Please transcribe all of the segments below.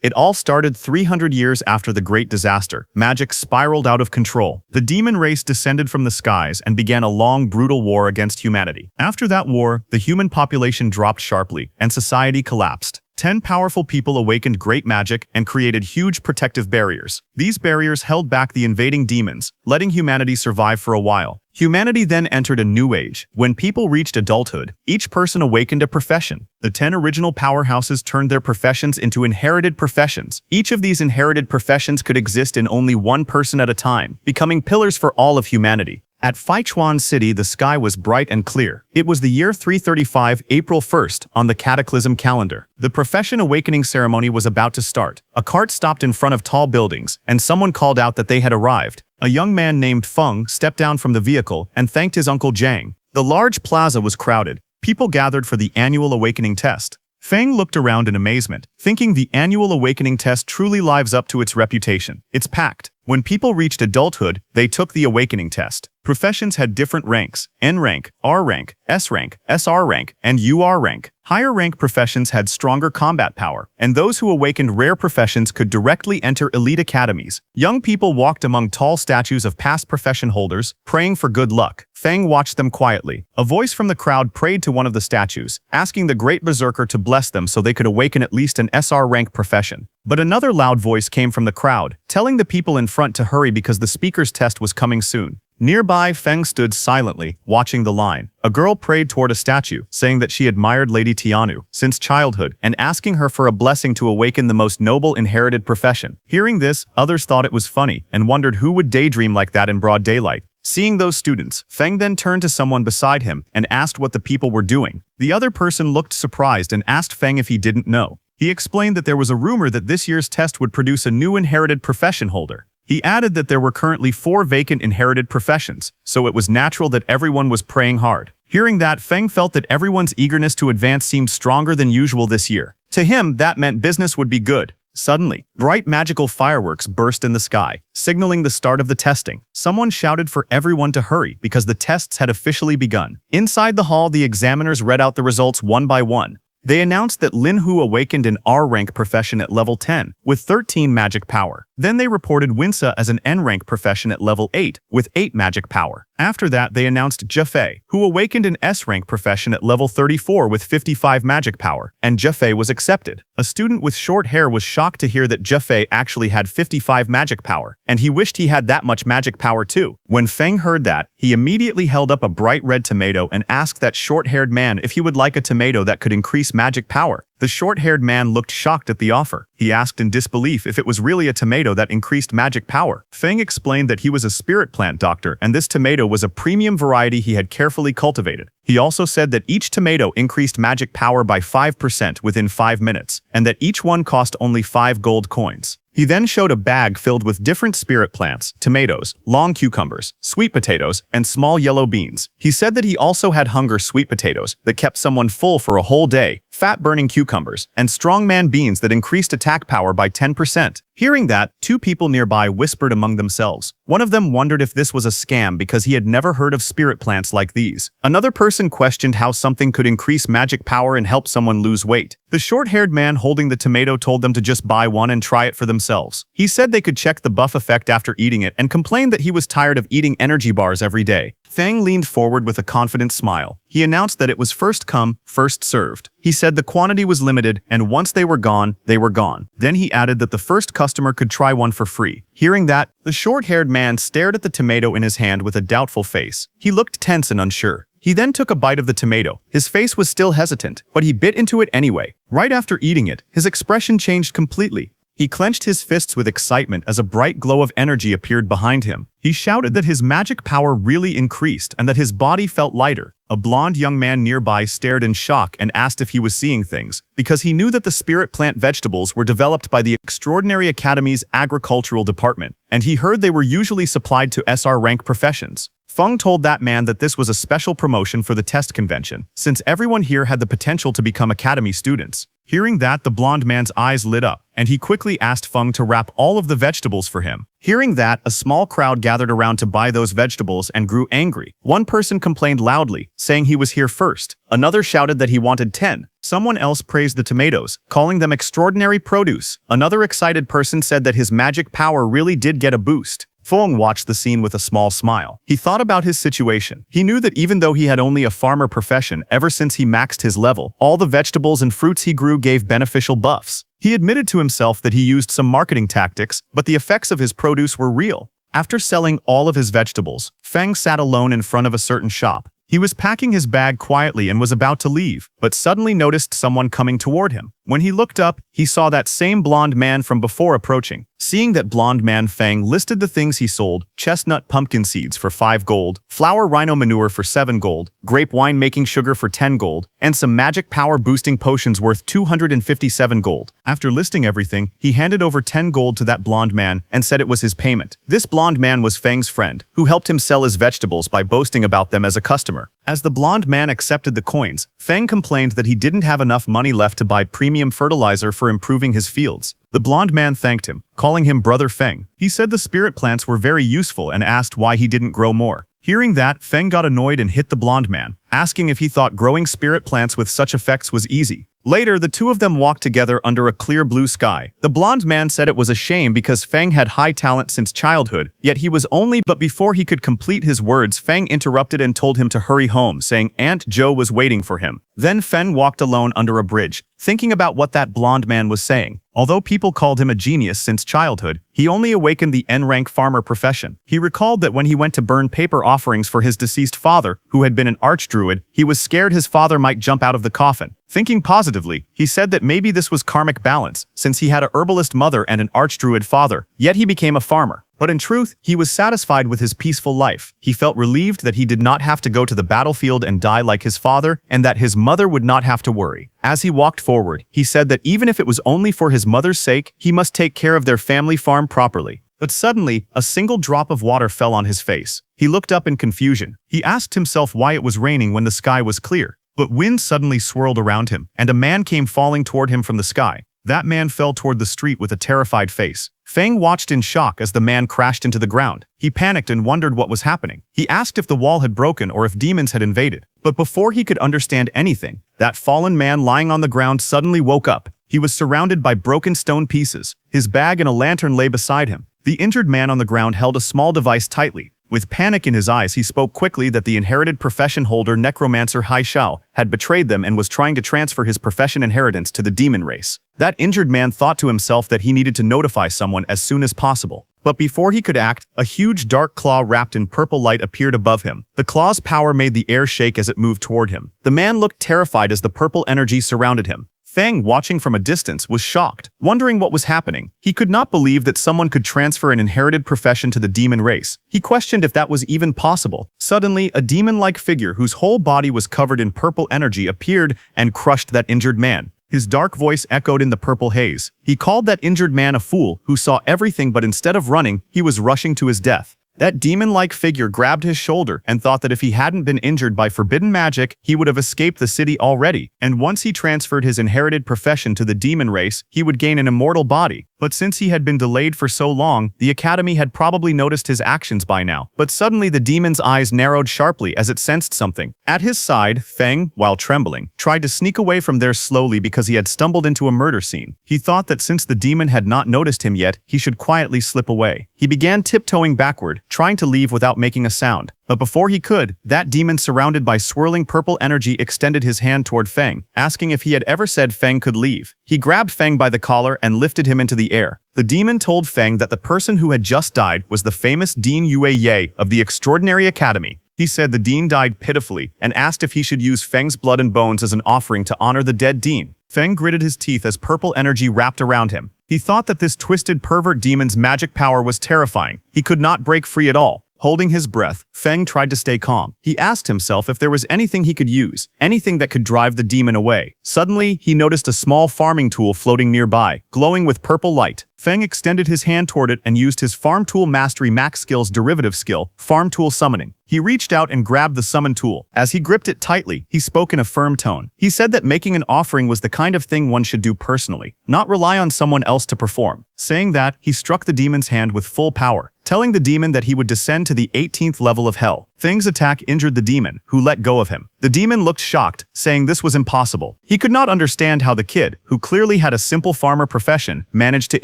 It all started 300 years after the Great Disaster. Magic spiraled out of control. The demon race descended from the skies and began a long, brutal war against humanity. After that war, the human population dropped sharply, and society collapsed. 10 powerful people awakened great magic and created huge protective barriers. These barriers held back the invading demons, letting humanity survive for a while. Humanity then entered a new age. When people reached adulthood, each person awakened a profession. The 10 original powerhouses turned their professions into inherited professions. Each of these inherited professions could exist in only one person at a time, becoming pillars for all of humanity. At Feichuan City, the sky was bright and clear. It was the year 335, April 1st, on the Cataclysm calendar. The profession awakening ceremony was about to start. A cart stopped in front of tall buildings, and someone called out that they had arrived. A young man named Feng stepped down from the vehicle and thanked his uncle Zhang. The large plaza was crowded. People gathered for the annual awakening test. Feng looked around in amazement, thinking the annual awakening test truly lives up to its reputation. It's packed. When people reached adulthood, they took the awakening test. Professions had different ranks: N rank, R rank, SR rank, and UR rank. Higher rank professions had stronger combat power, and those who awakened rare professions could directly enter elite academies. Young people walked among tall statues of past profession holders, praying for good luck. Feng watched them quietly. A voice from the crowd prayed to one of the statues, asking the great berserker to bless them so they could awaken at least an SR rank profession. But another loud voice came from the crowd, telling the people in front to hurry because the speaker's test was coming soon. Nearby, Feng stood silently, watching the line. A girl prayed toward a statue, saying that she admired Lady Tianu since childhood and asking her for a blessing to awaken the most noble inherited profession. Hearing this, others thought it was funny and wondered who would daydream like that in broad daylight. Seeing those students, Feng then turned to someone beside him and asked what the people were doing. The other person looked surprised and asked Feng if he didn't know. He explained that there was a rumor that this year's test would produce a new inherited profession holder. He added that there were currently 4 vacant inherited professions, so it was natural that everyone was praying hard. Hearing that, Feng felt that everyone's eagerness to advance seemed stronger than usual this year. To him, that meant business would be good. Suddenly, bright magical fireworks burst in the sky, signaling the start of the testing. Someone shouted for everyone to hurry because the tests had officially begun. Inside the hall, the examiners read out the results one by one. They announced that Lin Hu awakened an R-rank profession at level 10, with 13 magic power. Then they reported Winsa as an N-rank profession at level 8, with 8 magic power. After that, they announced Jefei, who awakened an S-rank profession at level 34 with 55 magic power, and Jefei was accepted. A student with short hair was shocked to hear that Jefei actually had 55 magic power, and he wished he had that much magic power too. When Feng heard that, he immediately held up a bright red tomato and asked that short-haired man if he would like a tomato that could increase magic power. The short-haired man looked shocked at the offer. He asked in disbelief if it was really a tomato that increased magic power. Feng explained that he was a spirit plant doctor and this tomato was a premium variety he had carefully cultivated. He also said that each tomato increased magic power by 5% within 5 minutes, and that each one cost only 5 gold coins. He then showed a bag filled with different spirit plants, tomatoes, long cucumbers, sweet potatoes, and small yellow beans. He said that he also had hunger sweet potatoes that kept someone full for a whole day, fat-burning cucumbers, and strongman beans that increased attack power by 10%. Hearing that, 2 people nearby whispered among themselves. One of them wondered if this was a scam because he had never heard of spirit plants like these. Another person questioned how something could increase magic power and help someone lose weight. The short-haired man holding the tomato told them to just buy one and try it for themselves. He said they could check the buff effect after eating it and complained that he was tired of eating energy bars every day. Feng leaned forward with a confident smile. He announced that it was first come, first served. He said the quantity was limited, and once they were gone, they were gone. Then he added that the first customer could try one for free. Hearing that, the short-haired man stared at the tomato in his hand with a doubtful face. He looked tense and unsure. He then took a bite of the tomato. His face was still hesitant, but he bit into it anyway. Right after eating it, his expression changed completely. He clenched his fists with excitement as a bright glow of energy appeared behind him. He shouted that his magic power really increased and that his body felt lighter. A blonde young man nearby stared in shock and asked if he was seeing things, because he knew that the spirit plant vegetables were developed by the Extraordinary Academy's agricultural department, and he heard they were usually supplied to SR rank professions. Feng told that man that this was a special promotion for the test convention, since everyone here had the potential to become academy students. Hearing that, the blonde man's eyes lit up, and he quickly asked Feng to wrap all of the vegetables for him. Hearing that, a small crowd gathered around to buy those vegetables and grew angry. One person complained loudly, saying he was here first. Another shouted that he wanted 10. Someone else praised the tomatoes, calling them extraordinary produce. Another excited person said that his magic power really did get a boost. Feng watched the scene with a small smile. He thought about his situation. He knew that even though he had only a farmer profession ever since he maxed his level, all the vegetables and fruits he grew gave beneficial buffs. He admitted to himself that he used some marketing tactics, but the effects of his produce were real. After selling all of his vegetables, Feng sat alone in front of a certain shop. He was packing his bag quietly and was about to leave, but suddenly noticed someone coming toward him. When he looked up, he saw that same blonde man from before approaching. Seeing that blonde man, Feng listed the things he sold: chestnut pumpkin seeds for 5 gold, flour rhino manure for 7 gold, grape wine making sugar for 10 gold, and some magic power boosting potions worth 257 gold. After listing everything, he handed over 10 gold to that blonde man and said it was his payment. This blonde man was Feng's friend, who helped him sell his vegetables by boasting about them as a customer. As the blonde man accepted the coins, Feng complained that he didn't have enough money left to buy premium fertilizer for improving his fields. The blonde man thanked him, calling him Brother Feng. He said the spirit plants were very useful and asked why he didn't grow more. Hearing that, Feng got annoyed and hit the blonde man, asking if he thought growing spirit plants with such effects was easy. Later, the two of them walked together under a clear blue sky. The blonde man said it was a shame because Feng had high talent since childhood, yet he was only— But before he could complete his words, Feng interrupted and told him to hurry home, saying Aunt Joe was waiting for him. Then Feng walked alone under a bridge, thinking about what that blonde man was saying. Although people called him a genius since childhood, he only awakened the N-rank farmer profession. He recalled that when he went to burn paper offerings for his deceased father, who had been an archdruid, he was scared his father might jump out of the coffin. Thinking positively, he said that maybe this was karmic balance, since he had a herbalist mother and an archdruid father, yet he became a farmer. But in truth, he was satisfied with his peaceful life. He felt relieved that he did not have to go to the battlefield and die like his father, and that his mother would not have to worry. As he walked forward, he said that even if it was only for his mother's sake, he must take care of their family farm properly. But suddenly, a single drop of water fell on his face. He looked up in confusion. He asked himself why it was raining when the sky was clear. But wind suddenly swirled around him, and a man came falling toward him from the sky. That man fell toward the street with a terrified face. Feng watched in shock as the man crashed into the ground. He panicked and wondered what was happening. He asked if the wall had broken or if demons had invaded. But before he could understand anything, that fallen man lying on the ground suddenly woke up. He was surrounded by broken stone pieces. His bag and a lantern lay beside him. The injured man on the ground held a small device tightly. With panic in his eyes, he spoke quickly that the inherited profession holder Necromancer Hai Shao had betrayed them and was trying to transfer his profession inheritance to the demon race. That injured man thought to himself that he needed to notify someone as soon as possible. But before he could act, a huge dark claw wrapped in purple light appeared above him. The claw's power made the air shake as it moved toward him. The man looked terrified as the purple energy surrounded him. Feng, watching from a distance, was shocked, wondering what was happening. He could not believe that someone could transfer an inherited profession to the demon race. He questioned if that was even possible. Suddenly, a demon-like figure whose whole body was covered in purple energy appeared and crushed that injured man. His dark voice echoed in the purple haze. He called that injured man a fool who saw everything, but instead of running, he was rushing to his death. That demon-like figure grabbed his shoulder and thought that if he hadn't been injured by forbidden magic, he would have escaped the city already. And once he transferred his inherited profession to the demon race, he would gain an immortal body. But since he had been delayed for so long, the Academy had probably noticed his actions by now. But suddenly the demon's eyes narrowed sharply as it sensed something. At his side, Feng, while trembling, tried to sneak away from there slowly because he had stumbled into a murder scene. He thought that since the demon had not noticed him yet, he should quietly slip away. He began tiptoeing backward, trying to leave without making a sound. But before he could, that demon surrounded by swirling purple energy extended his hand toward Feng, asking if he had ever said Feng could leave. He grabbed Feng by the collar and lifted him into the air. The demon told Feng that the person who had just died was the famous Dean Yue Ye of the Extraordinary Academy. He said the dean died pitifully and asked if he should use Feng's blood and bones as an offering to honor the dead dean. Feng gritted his teeth as purple energy wrapped around him. He thought that this twisted pervert demon's magic power was terrifying. He could not break free at all. Holding his breath, Feng tried to stay calm. He asked himself if there was anything he could use, anything that could drive the demon away. Suddenly, he noticed a small farming tool floating nearby, glowing with purple light. Feng extended his hand toward it and used his Farm Tool Mastery Max Skill's derivative skill, Farm Tool Summoning. He reached out and grabbed the summon tool. As he gripped it tightly, he spoke in a firm tone. He said that making an offering was the kind of thing one should do personally, not rely on someone else to perform. Saying that, he struck the demon's hand with full power, telling the demon that he would descend to the 18th level of hell. Feng's attack injured the demon, who let go of him. The demon looked shocked, saying this was impossible. He could not understand how the kid, who clearly had a simple farmer profession, managed to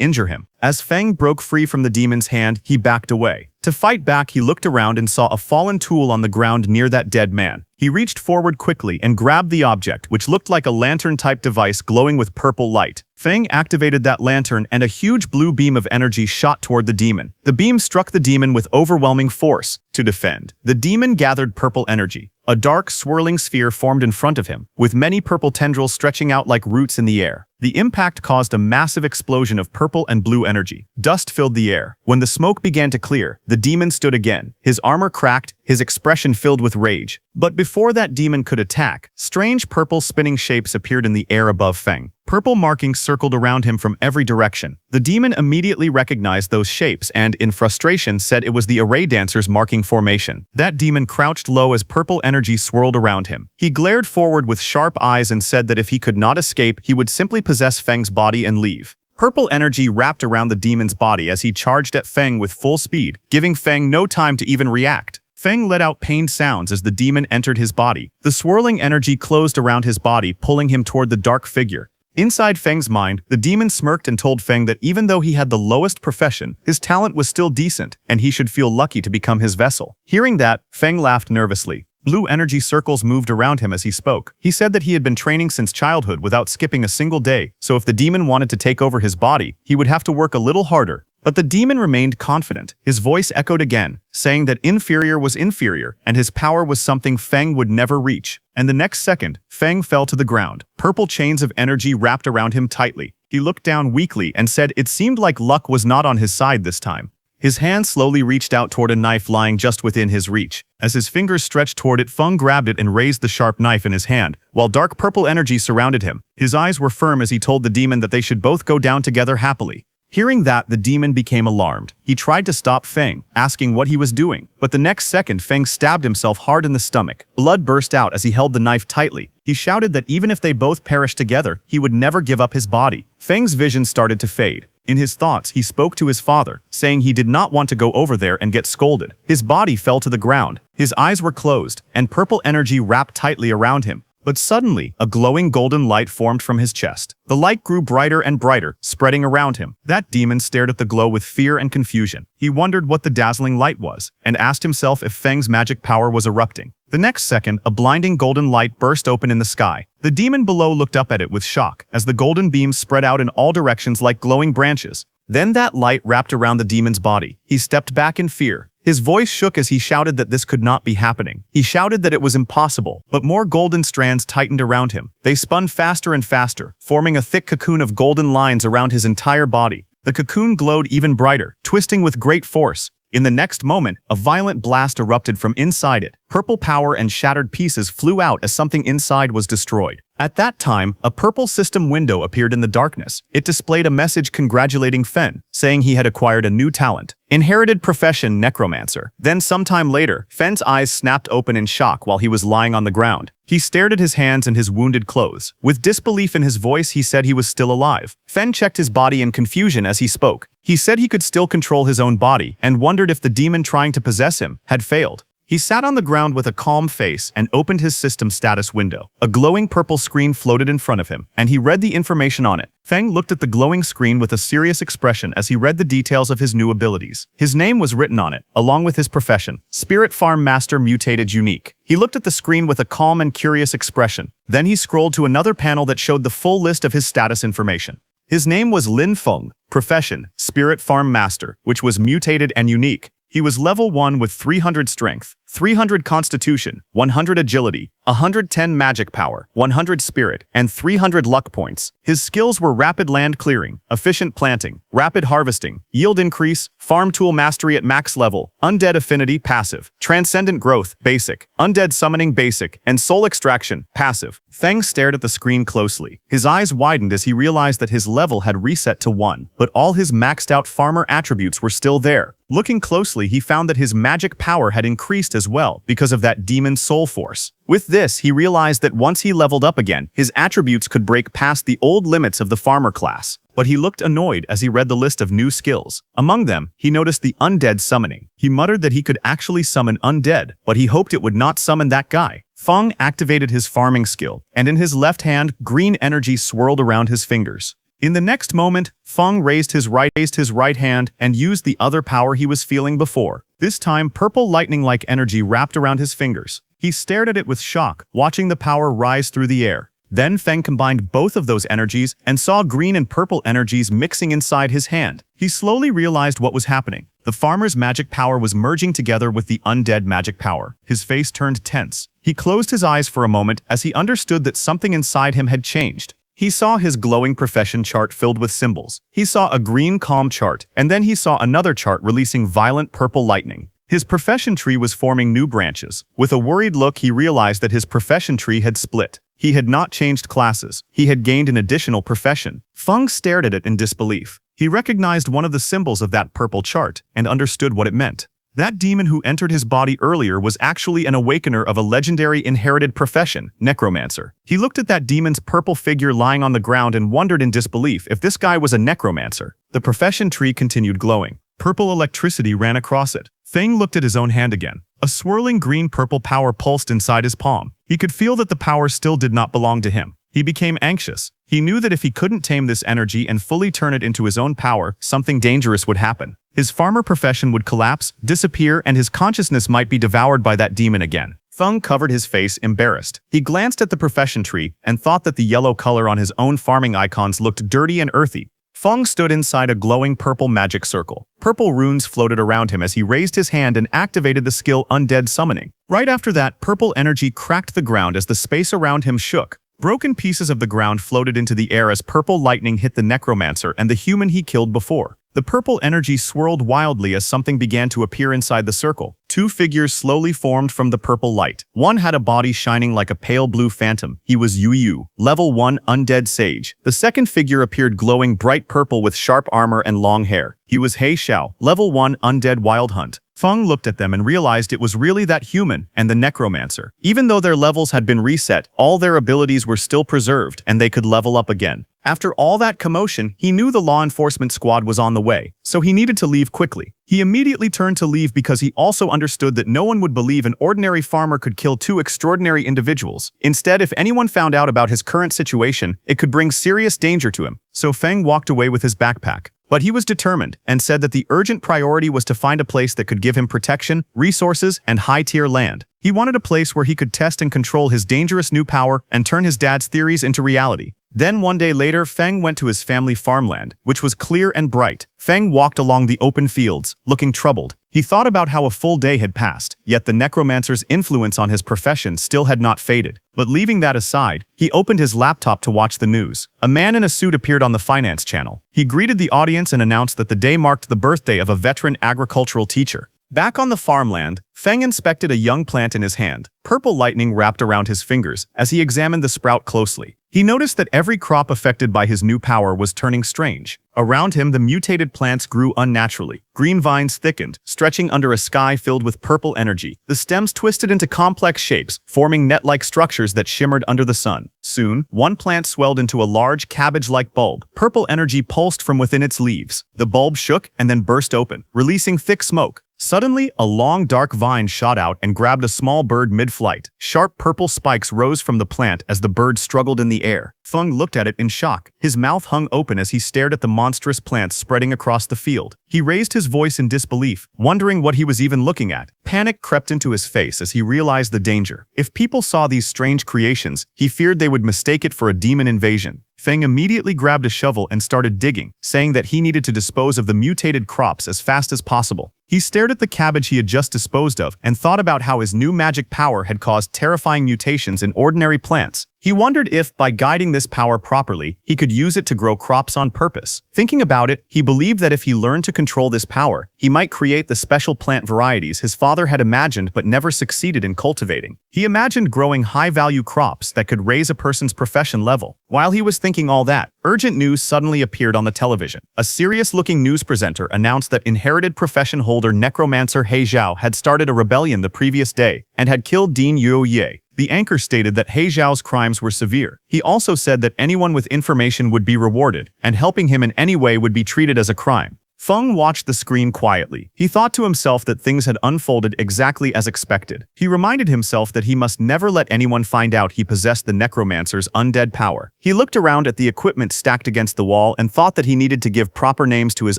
injure him. As Feng broke free from the demon's hand, he backed away. To fight back, he looked around and saw a fallen tool on the ground near that dead man. He reached forward quickly and grabbed the object, which looked like a lantern-type device glowing with purple light. Feng activated that lantern and a huge blue beam of energy shot toward the demon. The beam struck the demon with overwhelming force. To defend, the demon gathered purple energy. A dark, swirling sphere formed in front of him, with many purple tendrils stretching out like roots in the air. The impact caused a massive explosion of purple and blue energy. Dust filled the air. When the smoke began to clear, the demon stood again. His armor cracked, his expression filled with rage. But before that demon could attack, strange purple spinning shapes appeared in the air above Feng. Purple markings circled around him from every direction. The demon immediately recognized those shapes and, in frustration, said it was the array dancers marking formation. That demon crouched low as purple energy swirled around him. He glared forward with sharp eyes and said that if he could not escape, he would simply possess Feng's body and leave. Purple energy wrapped around the demon's body as he charged at Feng with full speed, giving Feng no time to even react. Feng let out pained sounds as the demon entered his body. The swirling energy closed around his body, pulling him toward the dark figure. Inside Feng's mind, the demon smirked and told Feng that even though he had the lowest profession, his talent was still decent, and he should feel lucky to become his vessel. Hearing that, Feng laughed nervously. Blue energy circles moved around him as he spoke. He said that he had been training since childhood without skipping a single day, so if the demon wanted to take over his body, he would have to work a little harder. But the demon remained confident. His voice echoed again, saying that inferior was inferior, and his power was something Feng would never reach. And the next second, Feng fell to the ground. Purple chains of energy wrapped around him tightly. He looked down weakly and said it seemed like luck was not on his side this time. His hand slowly reached out toward a knife lying just within his reach. As his fingers stretched toward it, Feng grabbed it and raised the sharp knife in his hand, while dark purple energy surrounded him. His eyes were firm as he told the demon that they should both go down together happily. Hearing that, the demon became alarmed. He tried to stop Feng, asking what he was doing, but the next second Feng stabbed himself hard in the stomach. Blood burst out as he held the knife tightly. He shouted that even if they both perished together, he would never give up his body. Feng's vision started to fade. In his thoughts, he spoke to his father, saying he did not want to go over there and get scolded. His body fell to the ground. His eyes were closed, and purple energy wrapped tightly around him. But suddenly, a glowing golden light formed from his chest. The light grew brighter and brighter, spreading around him. That demon stared at the glow with fear and confusion. He wondered what the dazzling light was, and asked himself if Feng's magic power was erupting. The next second, a blinding golden light burst open in the sky. The demon below looked up at it with shock, as the golden beams spread out in all directions like glowing branches. Then that light wrapped around the demon's body. He stepped back in fear. His voice shook as he shouted that this could not be happening. He shouted that it was impossible, but more golden strands tightened around him. They spun faster and faster, forming a thick cocoon of golden lines around his entire body. The cocoon glowed even brighter, twisting with great force. In the next moment, a violent blast erupted from inside it. Purple power and shattered pieces flew out as something inside was destroyed. At that time, a purple system window appeared in the darkness. It displayed a message congratulating Fen, saying he had acquired a new talent. Inherited profession, Necromancer. Then sometime later, Fen's eyes snapped open in shock while he was lying on the ground. He stared at his hands and his wounded clothes. With disbelief in his voice, he said he was still alive. Fen checked his body in confusion as he spoke. He said he could still control his own body and wondered if the demon trying to possess him had failed. He sat on the ground with a calm face and opened his system status window. A glowing purple screen floated in front of him, and he read the information on it. Feng looked at the glowing screen with a serious expression as he read the details of his new abilities. His name was written on it, along with his profession, Spirit Farm Master Mutated Unique. He looked at the screen with a calm and curious expression. Then he scrolled to another panel that showed the full list of his status information. His name was Lin Feng, profession, Spirit Farm Master, which was mutated and unique. He was level 1 with 300 strength, 300 constitution, 100 agility, 110 magic power, 100 spirit, and 300 luck points. His skills were rapid land clearing, efficient planting, rapid harvesting, yield increase, farm tool mastery at max level, undead affinity passive, transcendent growth basic, undead summoning basic, and soul extraction passive. Feng stared at the screen closely. His eyes widened as he realized that his level had reset to 1, but all his maxed out farmer attributes were still there. Looking closely, he found that his magic power had increased as well because of that demon soul force. With this, he realized that once he leveled up again, his attributes could break past the old limits of the farmer class. But he looked annoyed as he read the list of new skills. Among them, he noticed the undead summoning. He muttered that he could actually summon undead, but he hoped it would not summon that guy. Feng activated his farming skill, and in his left hand, green energy swirled around his fingers. In the next moment, Feng raised his right hand and used the other power he was feeling before. This time, purple lightning-like energy wrapped around his fingers. He stared at it with shock, watching the power rise through the air. Then Feng combined both of those energies and saw green and purple energies mixing inside his hand. He slowly realized what was happening. The farmer's magic power was merging together with the undead magic power. His face turned tense. He closed his eyes for a moment as he understood that something inside him had changed. He saw his glowing profession chart filled with symbols. He saw a green calm chart, and then he saw another chart releasing violent purple lightning. His profession tree was forming new branches. With a worried look, he realized that his profession tree had split. He had not changed classes. He had gained an additional profession. Feng stared at it in disbelief. He recognized one of the symbols of that purple chart and understood what it meant. That demon who entered his body earlier was actually an awakener of a legendary inherited profession, Necromancer. He looked at that demon's purple figure lying on the ground and wondered in disbelief if this guy was a Necromancer. The profession tree continued glowing. Purple electricity ran across it. Feng looked at his own hand again. A swirling green-purple power pulsed inside his palm. He could feel that the power still did not belong to him. He became anxious. He knew that if he couldn't tame this energy and fully turn it into his own power, something dangerous would happen. His farmer profession would collapse, disappear, and his consciousness might be devoured by that demon again. Feng covered his face, embarrassed. He glanced at the profession tree and thought that the yellow color on his own farming icons looked dirty and earthy. Feng stood inside a glowing purple magic circle. Purple runes floated around him as he raised his hand and activated the skill Undead Summoning. Right after that, purple energy cracked the ground as the space around him shook. Broken pieces of the ground floated into the air as purple lightning hit the Necromancer and the human he killed before. The purple energy swirled wildly as something began to appear inside the circle. Two figures slowly formed from the purple light. One had a body shining like a pale blue phantom. He was Yu, level 1 undead sage. The second figure appeared glowing bright purple with sharp armor and long hair. He was He Xiao, level 1 undead wild hunt. Feng looked at them and realized it was really that human and the Necromancer. Even though their levels had been reset, all their abilities were still preserved and they could level up again. After all that commotion, he knew the law enforcement squad was on the way, so he needed to leave quickly. He immediately turned to leave because he also understood that no one would believe an ordinary farmer could kill two extraordinary individuals. Instead, if anyone found out about his current situation, it could bring serious danger to him. So Feng walked away with his backpack. But he was determined and said that the urgent priority was to find a place that could give him protection, resources, and high-tier land. He wanted a place where he could test and control his dangerous new power and turn his dad's theories into reality. Then one day later, Feng went to his family farmland, which was clear and bright. Feng walked along the open fields, looking troubled. He thought about how a full day had passed, yet the Necromancer's influence on his profession still had not faded. But leaving that aside, he opened his laptop to watch the news. A man in a suit appeared on the finance channel. He greeted the audience and announced that the day marked the birthday of a veteran agricultural teacher. Back on the farmland, Feng inspected a young plant in his hand. Purple lightning wrapped around his fingers as he examined the sprout closely. He noticed that every crop affected by his new power was turning strange. Around him, the mutated plants grew unnaturally. Green vines thickened, stretching under a sky filled with purple energy. The stems twisted into complex shapes, forming net-like structures that shimmered under the sun. Soon, one plant swelled into a large cabbage-like bulb. Purple energy pulsed from within its leaves. The bulb shook and then burst open, releasing thick smoke. Suddenly, a long dark vine shot out and grabbed a small bird mid-flight. Sharp purple spikes rose from the plant as the bird struggled in the air. Feng looked at it in shock. His mouth hung open as he stared at the monstrous plants spreading across the field. He raised his voice in disbelief, wondering what he was even looking at. Panic crept into his face as he realized the danger. If people saw these strange creations, he feared they would mistake it for a demon invasion. Feng immediately grabbed a shovel and started digging, saying that he needed to dispose of the mutated crops as fast as possible. He stared at the cabbage he had just disposed of and thought about how his new magic power had caused terrifying mutations in ordinary plants. He wondered if, by guiding this power properly, he could use it to grow crops on purpose. Thinking about it, he believed that if he learned to control this power, he might create the special plant varieties his father had imagined but never succeeded in cultivating. He imagined growing high-value crops that could raise a person's profession level. While he was thinking all that, urgent news suddenly appeared on the television. A serious-looking news presenter announced that inherited profession holder Necromancer He Zhao had started a rebellion the previous day and had killed Dean Yuoye. The anchor stated that He Zhao's crimes were severe. He also said that anyone with information would be rewarded, and helping him in any way would be treated as a crime. Feng watched the screen quietly. He thought to himself that things had unfolded exactly as expected. He reminded himself that he must never let anyone find out he possessed the Necromancer's undead power. He looked around at the equipment stacked against the wall and thought that he needed to give proper names to his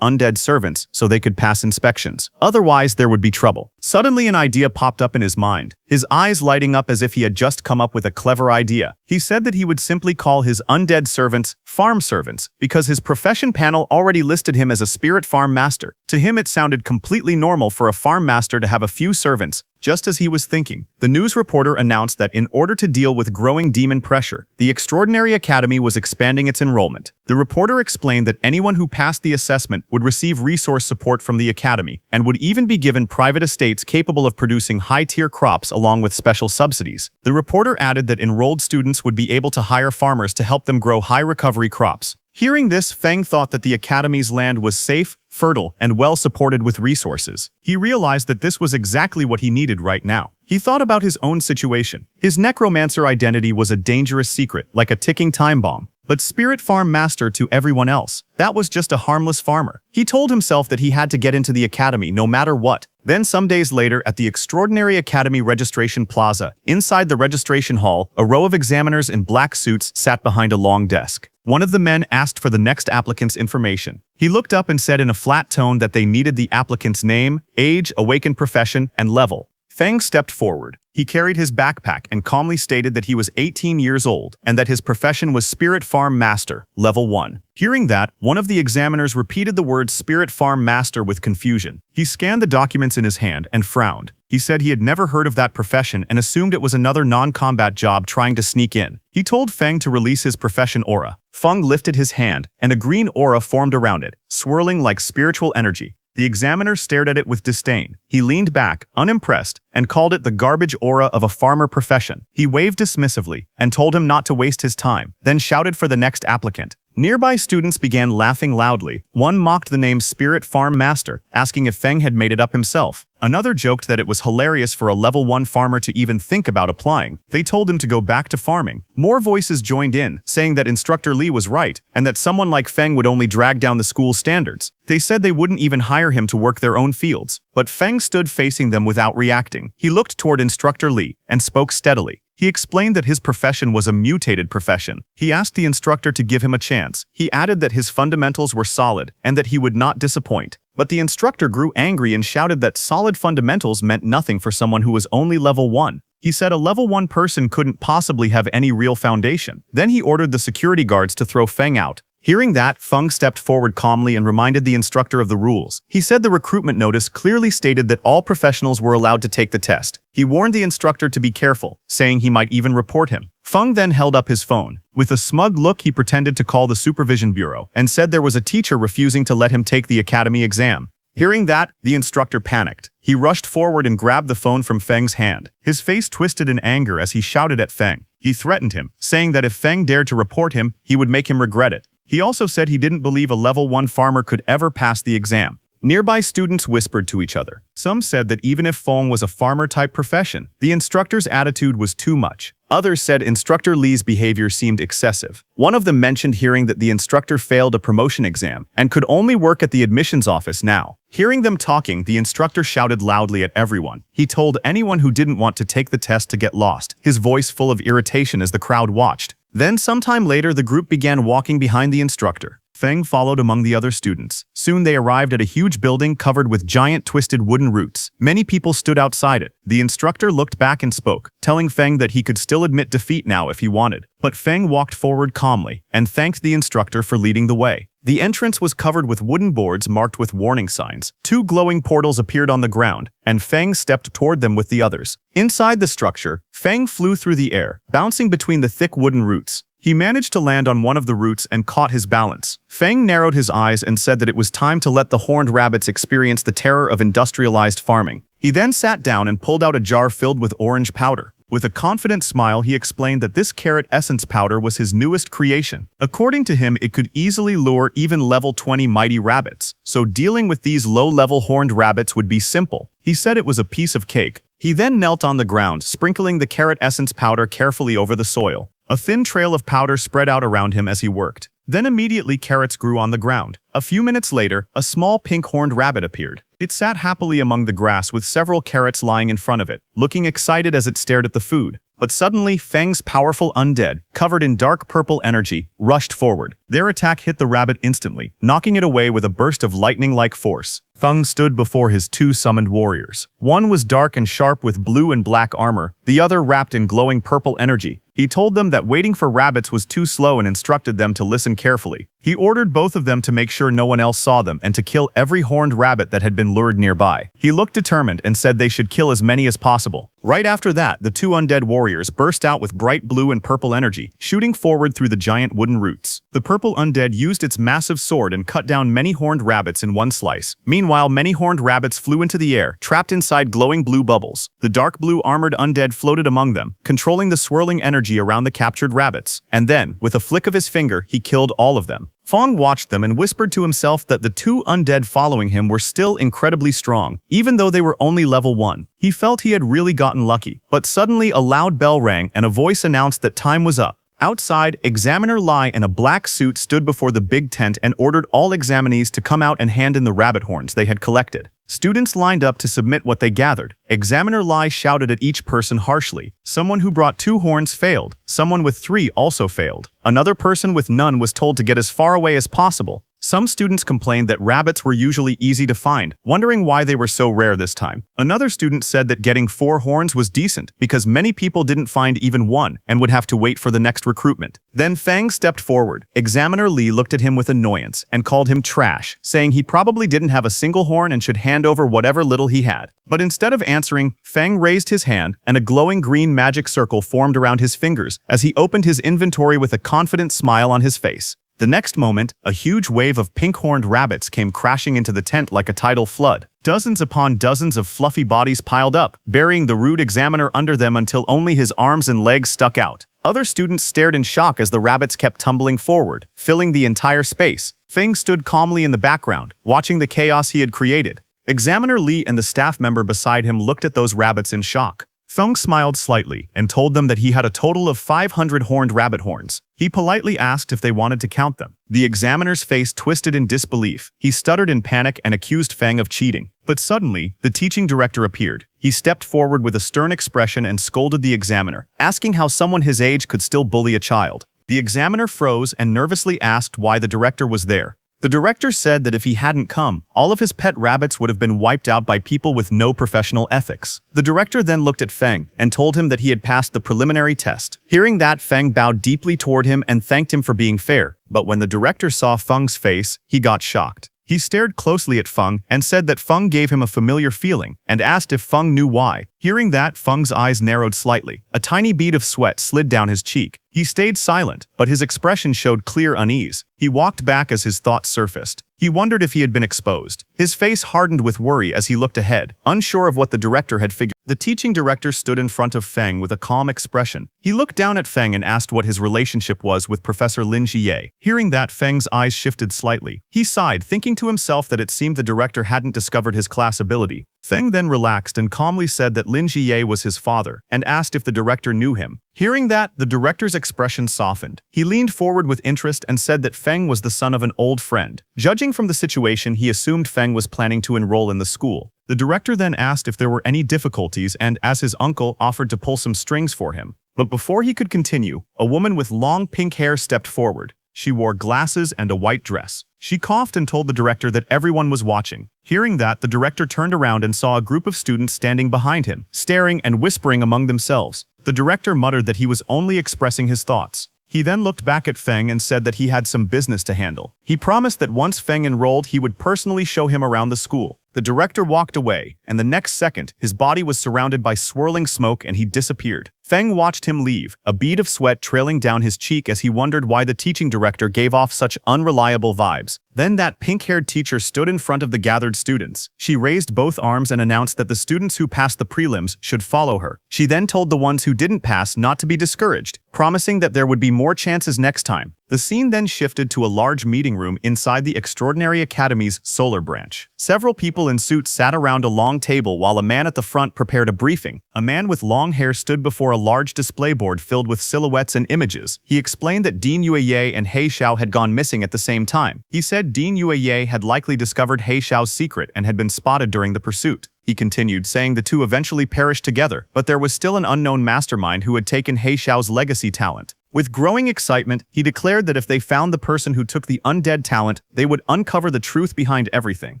undead servants so they could pass inspections. Otherwise, there would be trouble. Suddenly, an idea popped up in his mind, his eyes lighting up as if he had just come up with a clever idea. He said that he would simply call his undead servants farm servants because his profession panel already listed him as a spirit farm master. To him, it sounded completely normal for a farm master to have a few servants. Just as he was thinking, the news reporter announced that in order to deal with growing demon pressure, the Extraordinary Academy was expanding its enrollment. The reporter explained that anyone who passed the assessment would receive resource support from the Academy and would even be given private estates capable of producing high-tier crops along with special subsidies. The reporter added that enrolled students would be able to hire farmers to help them grow high-recovery crops. Hearing this, Feng thought that the Academy's land was safe, fertile, and well supported with resources. He realized that this was exactly what he needed right now. He thought about his own situation. His necromancer identity was a dangerous secret, like a ticking time bomb. But Spirit Farm Master to everyone else, that was just a harmless farmer. He told himself that he had to get into the academy no matter what. Then some days later, at the Extraordinary Academy Registration Plaza, inside the registration hall, a row of examiners in black suits sat behind a long desk. One of the men asked for the next applicant's information. He looked up and said in a flat tone that they needed the applicant's name, age, awakened profession, and level. Feng stepped forward. He carried his backpack and calmly stated that he was 18 years old and that his profession was Spirit Farm Master, Level 1. Hearing that, one of the examiners repeated the word Spirit Farm Master with confusion. He scanned the documents in his hand and frowned. He said he had never heard of that profession and assumed it was another non-combat job trying to sneak in. He told Feng to release his profession aura. Feng lifted his hand, and a green aura formed around it, swirling like spiritual energy. The examiner stared at it with disdain. He leaned back, unimpressed, and called it the garbage aura of a farmer profession. He waved dismissively and told him not to waste his time, then shouted for the next applicant. Nearby students began laughing loudly. One mocked the name Spirit Farm Master, asking if Feng had made it up himself. Another joked that it was hilarious for a level 1 farmer to even think about applying. They told him to go back to farming. More voices joined in, saying that Instructor Lee was right, and that someone like Feng would only drag down the school's standards. They said they wouldn't even hire him to work their own fields. But Feng stood facing them without reacting. He looked toward Instructor Lee and spoke steadily. He explained that his profession was a mutated profession. He asked the instructor to give him a chance. He added that his fundamentals were solid and that he would not disappoint. But the instructor grew angry and shouted that solid fundamentals meant nothing for someone who was only level 1. He said a level 1 person couldn't possibly have any real foundation. Then he ordered the security guards to throw Feng out. Hearing that, Feng stepped forward calmly and reminded the instructor of the rules. He said the recruitment notice clearly stated that all professionals were allowed to take the test. He warned the instructor to be careful, saying he might even report him. Feng then held up his phone. With a smug look, he pretended to call the supervision bureau and said there was a teacher refusing to let him take the academy exam. Hearing that, the instructor panicked. He rushed forward and grabbed the phone from Feng's hand. His face twisted in anger as he shouted at Feng. He threatened him, saying that if Feng dared to report him, he would make him regret it. He also said he didn't believe a level 1 farmer could ever pass the exam. Nearby students whispered to each other. Some said that even if Feng was a farmer-type profession, the instructor's attitude was too much. Others said Instructor Lee's behavior seemed excessive. One of them mentioned hearing that the instructor failed a promotion exam and could only work at the admissions office now. Hearing them talking, the instructor shouted loudly at everyone. He told anyone who didn't want to take the test to get lost, his voice full of irritation as the crowd watched. Then sometime later, the group began walking behind the instructor. Feng followed among the other students. Soon they arrived at a huge building covered with giant twisted wooden roots. Many people stood outside it. The instructor looked back and spoke, telling Feng that he could still admit defeat now if he wanted. But Feng walked forward calmly and thanked the instructor for leading the way. The entrance was covered with wooden boards marked with warning signs. 2 glowing portals appeared on the ground, and Feng stepped toward them with the others. Inside the structure, Feng flew through the air, bouncing between the thick wooden roots. He managed to land on one of the roots and caught his balance. Feng narrowed his eyes and said that it was time to let the horned rabbits experience the terror of industrialized farming. He then sat down and pulled out a jar filled with orange powder. With a confident smile, he explained that this carrot essence powder was his newest creation. According to him, it could easily lure even level 20 mighty rabbits, so dealing with these low-level horned rabbits would be simple. He said it was a piece of cake. He then knelt on the ground, sprinkling the carrot essence powder carefully over the soil. A thin trail of powder spread out around him as he worked. Then immediately carrots grew on the ground. A few minutes later, a small pink-horned rabbit appeared. It sat happily among the grass with several carrots lying in front of it, looking excited as it stared at the food. But suddenly, Feng's powerful undead, covered in dark purple energy, rushed forward. Their attack hit the rabbit instantly, knocking it away with a burst of lightning-like force. Feng stood before his 2 summoned warriors. One was dark and sharp with blue and black armor, the other wrapped in glowing purple energy. He told them that waiting for rabbits was too slow and instructed them to listen carefully. He ordered both of them to make sure no one else saw them and to kill every horned rabbit that had been lured nearby. He looked determined and said they should kill as many as possible. Right after that, the 2 undead warriors burst out with bright blue and purple energy, shooting forward through the giant wooden roots. The purple undead used its massive sword and cut down many horned rabbits in one slice. Meanwhile, many horned rabbits flew into the air, trapped inside glowing blue bubbles. The dark blue armored undead floated among them, controlling the swirling energy around the captured rabbits. And then, with a flick of his finger, he killed all of them. Feng watched them and whispered to himself that the 2 undead following him were still incredibly strong, even though they were only level 1. He felt he had really gotten lucky. But suddenly a loud bell rang and a voice announced that time was up. Outside, Examiner Lai in a black suit stood before the big tent and ordered all examinees to come out and hand in the rabbit horns they had collected. Students lined up to submit what they gathered. Examiner Lai shouted at each person harshly. Someone who brought 2 horns failed. Someone with 3 also failed. Another person with none was told to get as far away as possible. Some students complained that rabbits were usually easy to find, wondering why they were so rare this time. Another student said that getting 4 horns was decent because many people didn't find even one and would have to wait for the next recruitment. Then Feng stepped forward. Examiner Li looked at him with annoyance and called him trash, saying he probably didn't have a single horn and should hand over whatever little he had. But instead of answering, Feng raised his hand and a glowing green magic circle formed around his fingers as he opened his inventory with a confident smile on his face. The next moment, a huge wave of pink-horned rabbits came crashing into the tent like a tidal flood. Dozens upon dozens of fluffy bodies piled up, burying the rude examiner under them until only his arms and legs stuck out. Other students stared in shock as the rabbits kept tumbling forward, filling the entire space. Feng stood calmly in the background, watching the chaos he had created. Examiner Li and the staff member beside him looked at those rabbits in shock. Feng smiled slightly and told them that he had a total of 500 horned rabbit horns. He politely asked if they wanted to count them. The examiner's face twisted in disbelief. He stuttered in panic and accused Feng of cheating. But suddenly, the teaching director appeared. He stepped forward with a stern expression and scolded the examiner, asking how someone his age could still bully a child. The examiner froze and nervously asked why the director was there. The director said that if he hadn't come, all of his pet rabbits would have been wiped out by people with no professional ethics. The director then looked at Feng and told him that he had passed the preliminary test. Hearing that, Feng bowed deeply toward him and thanked him for being fair. But when the director saw Feng's face, he got shocked. He stared closely at Feng and said that Feng gave him a familiar feeling and asked if Feng knew why. Hearing that, Feng's eyes narrowed slightly. A tiny bead of sweat slid down his cheek. He stayed silent, but his expression showed clear unease. He walked back as his thoughts surfaced. He wondered if he had been exposed. His face hardened with worry as he looked ahead, unsure of what the director had figured. The teaching director stood in front of Feng with a calm expression. He looked down at Feng and asked what his relationship was with Professor Lin Jie. Hearing that, Feng's eyes shifted slightly. He sighed, thinking to himself that it seemed the director hadn't discovered his class ability. Feng then relaxed and calmly said that Lin Jie was his father, and asked if the director knew him. Hearing that, the director's expression softened. He leaned forward with interest and said that Feng was the son of an old friend. Judging from the situation, he assumed Feng was planning to enroll in the school. The director then asked if there were any difficulties and, as his uncle, offered to pull some strings for him. But before he could continue, a woman with long pink hair stepped forward. She wore glasses and a white dress. She coughed and told the director that everyone was watching. Hearing that, the director turned around and saw a group of students standing behind him, staring and whispering among themselves. The director muttered that he was only expressing his thoughts. He then looked back at Feng and said that he had some business to handle. He promised that once Feng enrolled, he would personally show him around the school. The director walked away, and the next second, his body was surrounded by swirling smoke and he disappeared. Feng watched him leave, a bead of sweat trailing down his cheek as he wondered why the teaching director gave off such unreliable vibes. Then that pink-haired teacher stood in front of the gathered students. She raised both arms and announced that the students who passed the prelims should follow her. She then told the ones who didn't pass not to be discouraged, promising that there would be more chances next time. The scene then shifted to a large meeting room inside the Extraordinary Academy's solar branch. Several people in suits sat around a long table while a man at the front prepared a briefing. A man with long hair stood before a large display board filled with silhouettes and images. He explained that Dean Yueye and He Xiao had gone missing at the same time. He said Dean Yueye had likely discovered He Xiao's secret and had been spotted during the pursuit. He continued, saying the two eventually perished together, but there was still an unknown mastermind who had taken He Xiao's legacy talent. With growing excitement, he declared that if they found the person who took the undead talent, they would uncover the truth behind everything.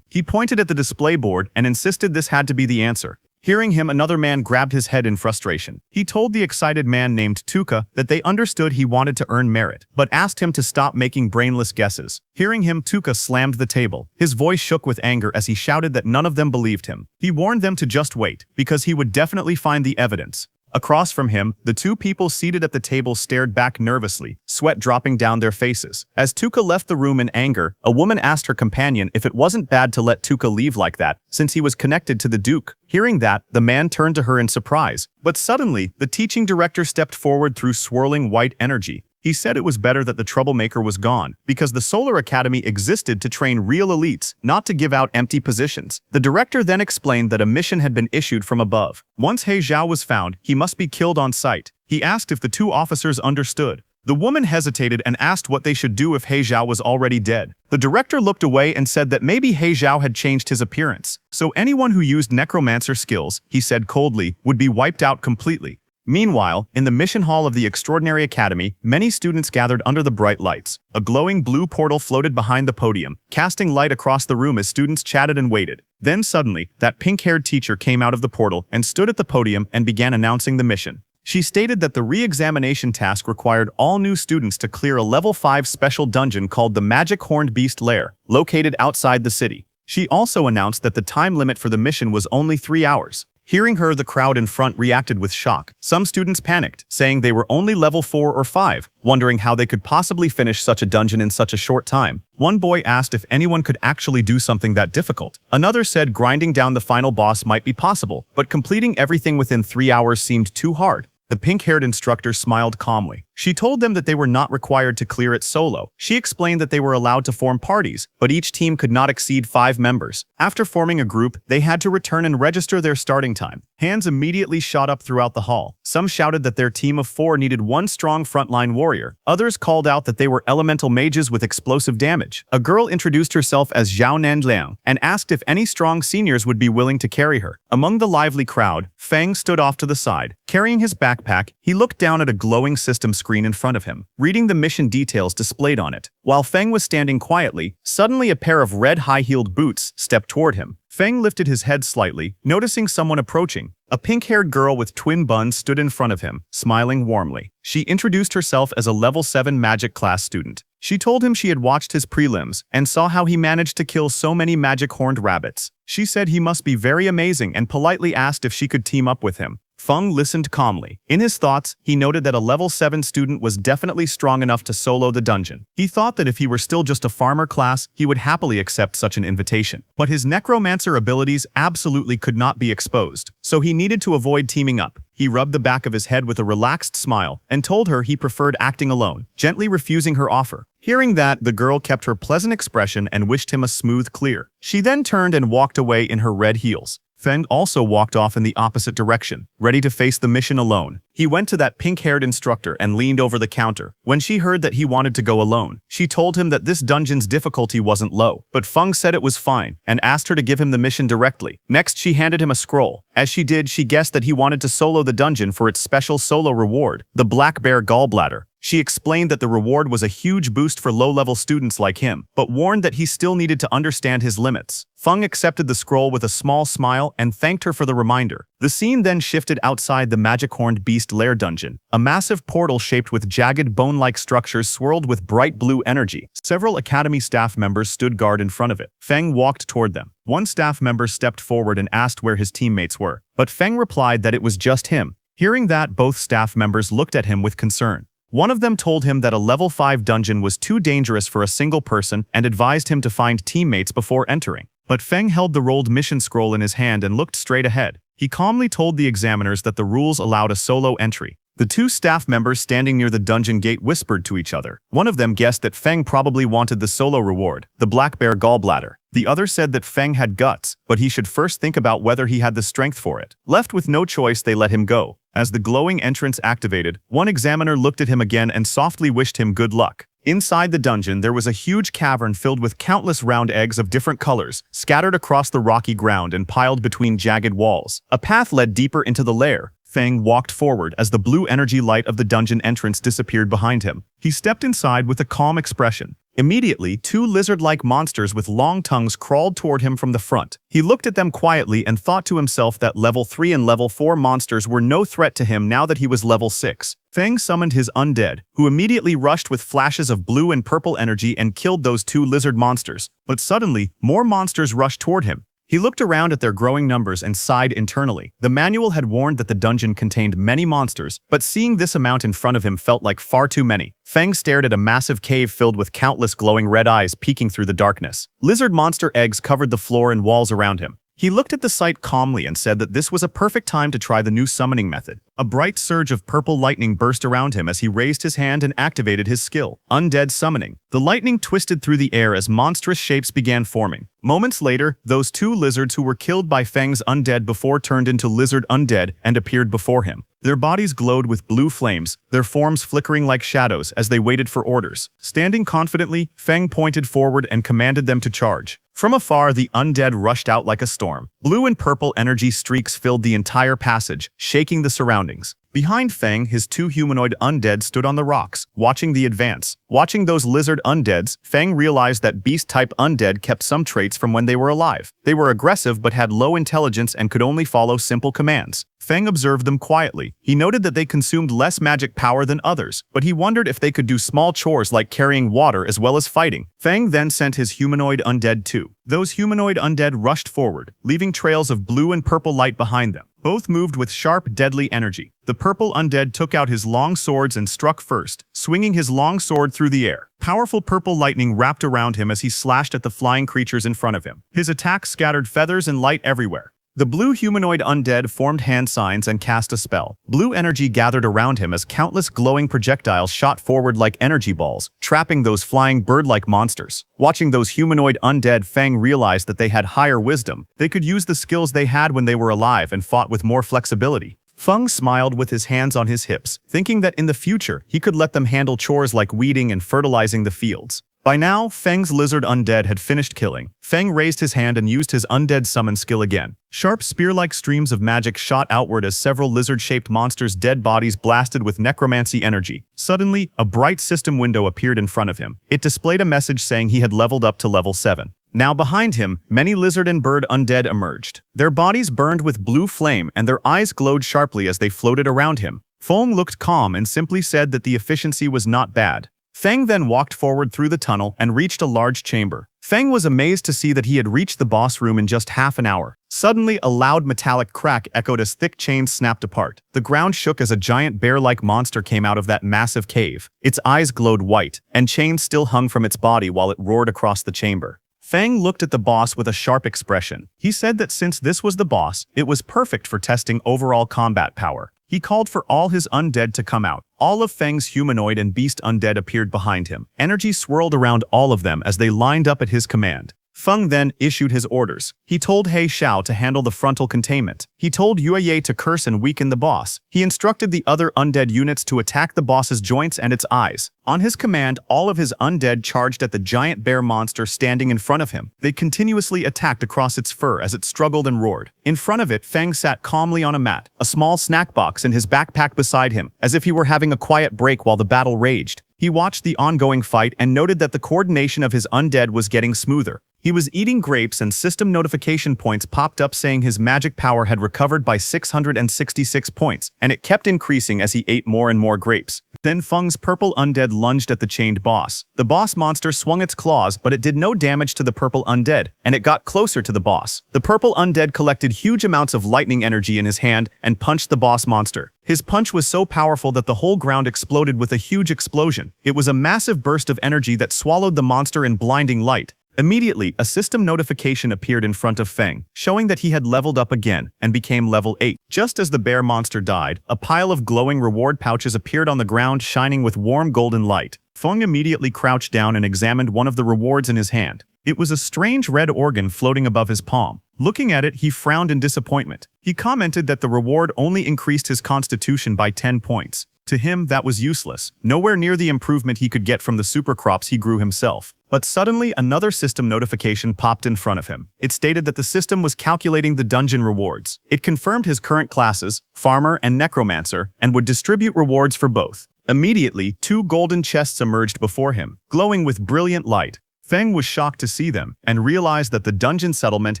He pointed at the display board and insisted this had to be the answer. Hearing him, another man grabbed his head in frustration. He told the excited man named Tuka that they understood he wanted to earn merit, but asked him to stop making brainless guesses. Hearing him, Tuka slammed the table. His voice shook with anger as he shouted that none of them believed him. He warned them to just wait, because he would definitely find the evidence. Across from him, the two people seated at the table stared back nervously, sweat dropping down their faces. As Tuka left the room in anger, a woman asked her companion if it wasn't bad to let Tuka leave like that, since he was connected to the Duke. Hearing that, the man turned to her in surprise. But suddenly, the teaching director stepped forward through swirling white energy. He said it was better that the troublemaker was gone, because the Solar Academy existed to train real elites, not to give out empty positions. The director then explained that a mission had been issued from above. Once He Xiao was found, he must be killed on sight. He asked if the two officers understood. The woman hesitated and asked what they should do if He Xiao was already dead. The director looked away and said that maybe He Xiao had changed his appearance. So anyone who used necromancer skills, he said coldly, would be wiped out completely. Meanwhile, in the mission hall of the Extraordinary Academy, many students gathered under the bright lights. A glowing blue portal floated behind the podium, casting light across the room as students chatted and waited. Then suddenly, that pink-haired teacher came out of the portal and stood at the podium and began announcing the mission. She stated that the re-examination task required all new students to clear a level 5 special dungeon called the Magic Horned Beast Lair, located outside the city. She also announced that the time limit for the mission was only 3 hours. Hearing her, the crowd in front reacted with shock. Some students panicked, saying they were only level 4 or 5, wondering how they could possibly finish such a dungeon in such a short time. One boy asked if anyone could actually do something that difficult. Another said grinding down the final boss might be possible, but completing everything within 3 hours seemed too hard. The pink-haired instructor smiled calmly. She told them that they were not required to clear it solo. She explained that they were allowed to form parties, but each team could not exceed 5 members. After forming a group, they had to return and register their starting time. Hands immediately shot up throughout the hall. Some shouted that their team of 4 needed one strong frontline warrior. Others called out that they were elemental mages with explosive damage. A girl introduced herself as Zhao Nanliang and asked if any strong seniors would be willing to carry her. Among the lively crowd, Feng stood off to the side. Carrying his backpack, he looked down at a glowing system screen in front of him, reading the mission details displayed on it. While Feng was standing quietly, suddenly a pair of red high-heeled boots stepped toward him. Feng lifted his head slightly, noticing someone approaching. A pink-haired girl with twin buns stood in front of him, smiling warmly. She introduced herself as a level 7 magic class student. She told him she had watched his prelims and saw how he managed to kill so many magic horned rabbits. She said he must be very amazing and politely asked if she could team up with him. Feng listened calmly. In his thoughts, he noted that a level 7 student was definitely strong enough to solo the dungeon. He thought that if he were still just a farmer class, he would happily accept such an invitation. But his necromancer abilities absolutely could not be exposed, so he needed to avoid teaming up. He rubbed the back of his head with a relaxed smile and told her he preferred acting alone, gently refusing her offer. Hearing that, the girl kept her pleasant expression and wished him a smooth clear. She then turned and walked away in her red heels. Feng also walked off in the opposite direction, ready to face the mission alone. He went to that pink-haired instructor and leaned over the counter. When she heard that he wanted to go alone, she told him that this dungeon's difficulty wasn't low, but Feng said it was fine and asked her to give him the mission directly. Next, she handed him a scroll. As she did, she guessed that he wanted to solo the dungeon for its special solo reward, the Black Bear Gallbladder. She explained that the reward was a huge boost for low-level students like him, but warned that he still needed to understand his limits. Feng accepted the scroll with a small smile and thanked her for the reminder. The scene then shifted outside the magic-horned beast lair dungeon. A massive portal shaped with jagged bone-like structures swirled with bright blue energy. Several academy staff members stood guard in front of it. Feng walked toward them. One staff member stepped forward and asked where his teammates were, but Feng replied that it was just him. Hearing that, both staff members looked at him with concern. One of them told him that a level 5 dungeon was too dangerous for a single person and advised him to find teammates before entering. But Feng held the rolled mission scroll in his hand and looked straight ahead. He calmly told the examiners that the rules allowed a solo entry. The two staff members standing near the dungeon gate whispered to each other. One of them guessed that Feng probably wanted the solo reward, the black bear gallbladder. The other said that Feng had guts, but he should first think about whether he had the strength for it. Left with no choice, they let him go. As the glowing entrance activated, one examiner looked at him again and softly wished him good luck. Inside the dungeon, there was a huge cavern filled with countless round eggs of different colors, scattered across the rocky ground and piled between jagged walls. A path led deeper into the lair. Feng walked forward as the blue energy light of the dungeon entrance disappeared behind him. He stepped inside with a calm expression. Immediately, two lizard-like monsters with long tongues crawled toward him from the front. He looked at them quietly and thought to himself that level 3 and level 4 monsters were no threat to him now that he was level 6. Feng summoned his Undead, who immediately rushed with flashes of blue and purple energy and killed those two lizard monsters. But suddenly, more monsters rushed toward him. He looked around at their growing numbers and sighed internally. The manual had warned that the dungeon contained many monsters, but seeing this amount in front of him felt like far too many. Feng stared at a massive cave filled with countless glowing red eyes peeking through the darkness. Lizard monster eggs covered the floor and walls around him. He looked at the sight calmly and said that this was a perfect time to try the new summoning method. A bright surge of purple lightning burst around him as he raised his hand and activated his skill, Undead Summoning. The lightning twisted through the air as monstrous shapes began forming. Moments later, those two lizards who were killed by Feng's undead before turned into lizard undead and appeared before him. Their bodies glowed with blue flames, their forms flickering like shadows as they waited for orders. Standing confidently, Feng pointed forward and commanded them to charge. From afar, the undead rushed out like a storm. Blue and purple energy streaks filled the entire passage, shaking the surroundings. Behind Feng, his two humanoid undead stood on the rocks, watching the advance. Watching those lizard undeads, Feng realized that beast-type undead kept some traits from when they were alive. They were aggressive but had low intelligence and could only follow simple commands. Feng observed them quietly. He noted that they consumed less magic power than others, but he wondered if they could do small chores like carrying water as well as fighting. Feng then sent his humanoid undead too. Those humanoid undead rushed forward, leaving trails of blue and purple light behind them. Both moved with sharp, deadly energy. The purple undead took out his long swords and struck first, swinging his long sword through the air. Powerful purple lightning wrapped around him as he slashed at the flying creatures in front of him. His attack scattered feathers and light everywhere. The blue humanoid undead formed hand signs and cast a spell. Blue energy gathered around him as countless glowing projectiles shot forward like energy balls, trapping those flying bird-like monsters. Watching those humanoid undead, Feng realized that they had higher wisdom. They could use the skills they had when they were alive and fought with more flexibility. Feng smiled with his hands on his hips, thinking that in the future he could let them handle chores like weeding and fertilizing the fields. By now, Feng's lizard undead had finished killing. Feng raised his hand and used his undead summon skill again. Sharp spear-like streams of magic shot outward as several lizard-shaped monsters' dead bodies blasted with necromancy energy. Suddenly, a bright system window appeared in front of him. It displayed a message saying he had leveled up to level 7. Now behind him, many lizard and bird undead emerged. Their bodies burned with blue flame and their eyes glowed sharply as they floated around him. Feng looked calm and simply said that the efficiency was not bad. Feng then walked forward through the tunnel and reached a large chamber. Feng was amazed to see that he had reached the boss room in just half an hour. Suddenly, a loud metallic crack echoed as thick chains snapped apart. The ground shook as a giant bear-like monster came out of that massive cave. Its eyes glowed white, and chains still hung from its body while it roared across the chamber. Feng looked at the boss with a sharp expression. He said that since this was the boss, it was perfect for testing overall combat power. He called for all his undead to come out. All of Feng's humanoid and beast undead appeared behind him. Energy swirled around all of them as they lined up at his command. Feng then issued his orders. He told He Xiao to handle the frontal containment. He told Yue to curse and weaken the boss. He instructed the other undead units to attack the boss's joints and its eyes. On his command, all of his undead charged at the giant bear monster standing in front of him. They continuously attacked across its fur as it struggled and roared. In front of it, Feng sat calmly on a mat, a small snack box in his backpack beside him, as if he were having a quiet break while the battle raged. He watched the ongoing fight and noted that the coordination of his undead was getting smoother. He was eating grapes and system notification points popped up saying his magic power had recovered by 666 points, and it kept increasing as he ate more and more grapes. Then Feng's purple undead lunged at the chained boss. The boss monster swung its claws, but it did no damage to the purple undead, and it got closer to the boss. The purple undead collected huge amounts of lightning energy in his hand and punched the boss monster. His punch was so powerful that the whole ground exploded with a huge explosion. It was a massive burst of energy that swallowed the monster in blinding light. Immediately, a system notification appeared in front of Feng, showing that he had leveled up again and became level 8. Just as the bear monster died, a pile of glowing reward pouches appeared on the ground shining with warm golden light. Feng immediately crouched down and examined one of the rewards in his hand. It was a strange red organ floating above his palm. Looking at it, he frowned in disappointment. He commented that the reward only increased his constitution by 10 points. To him, that was useless, nowhere near the improvement he could get from the supercrops he grew himself. But suddenly, another system notification popped in front of him. It stated that the system was calculating the dungeon rewards. It confirmed his current classes, Farmer and Necromancer, and would distribute rewards for both. Immediately, 2 golden chests emerged before him, glowing with brilliant light. Feng was shocked to see them, and realized that the dungeon settlement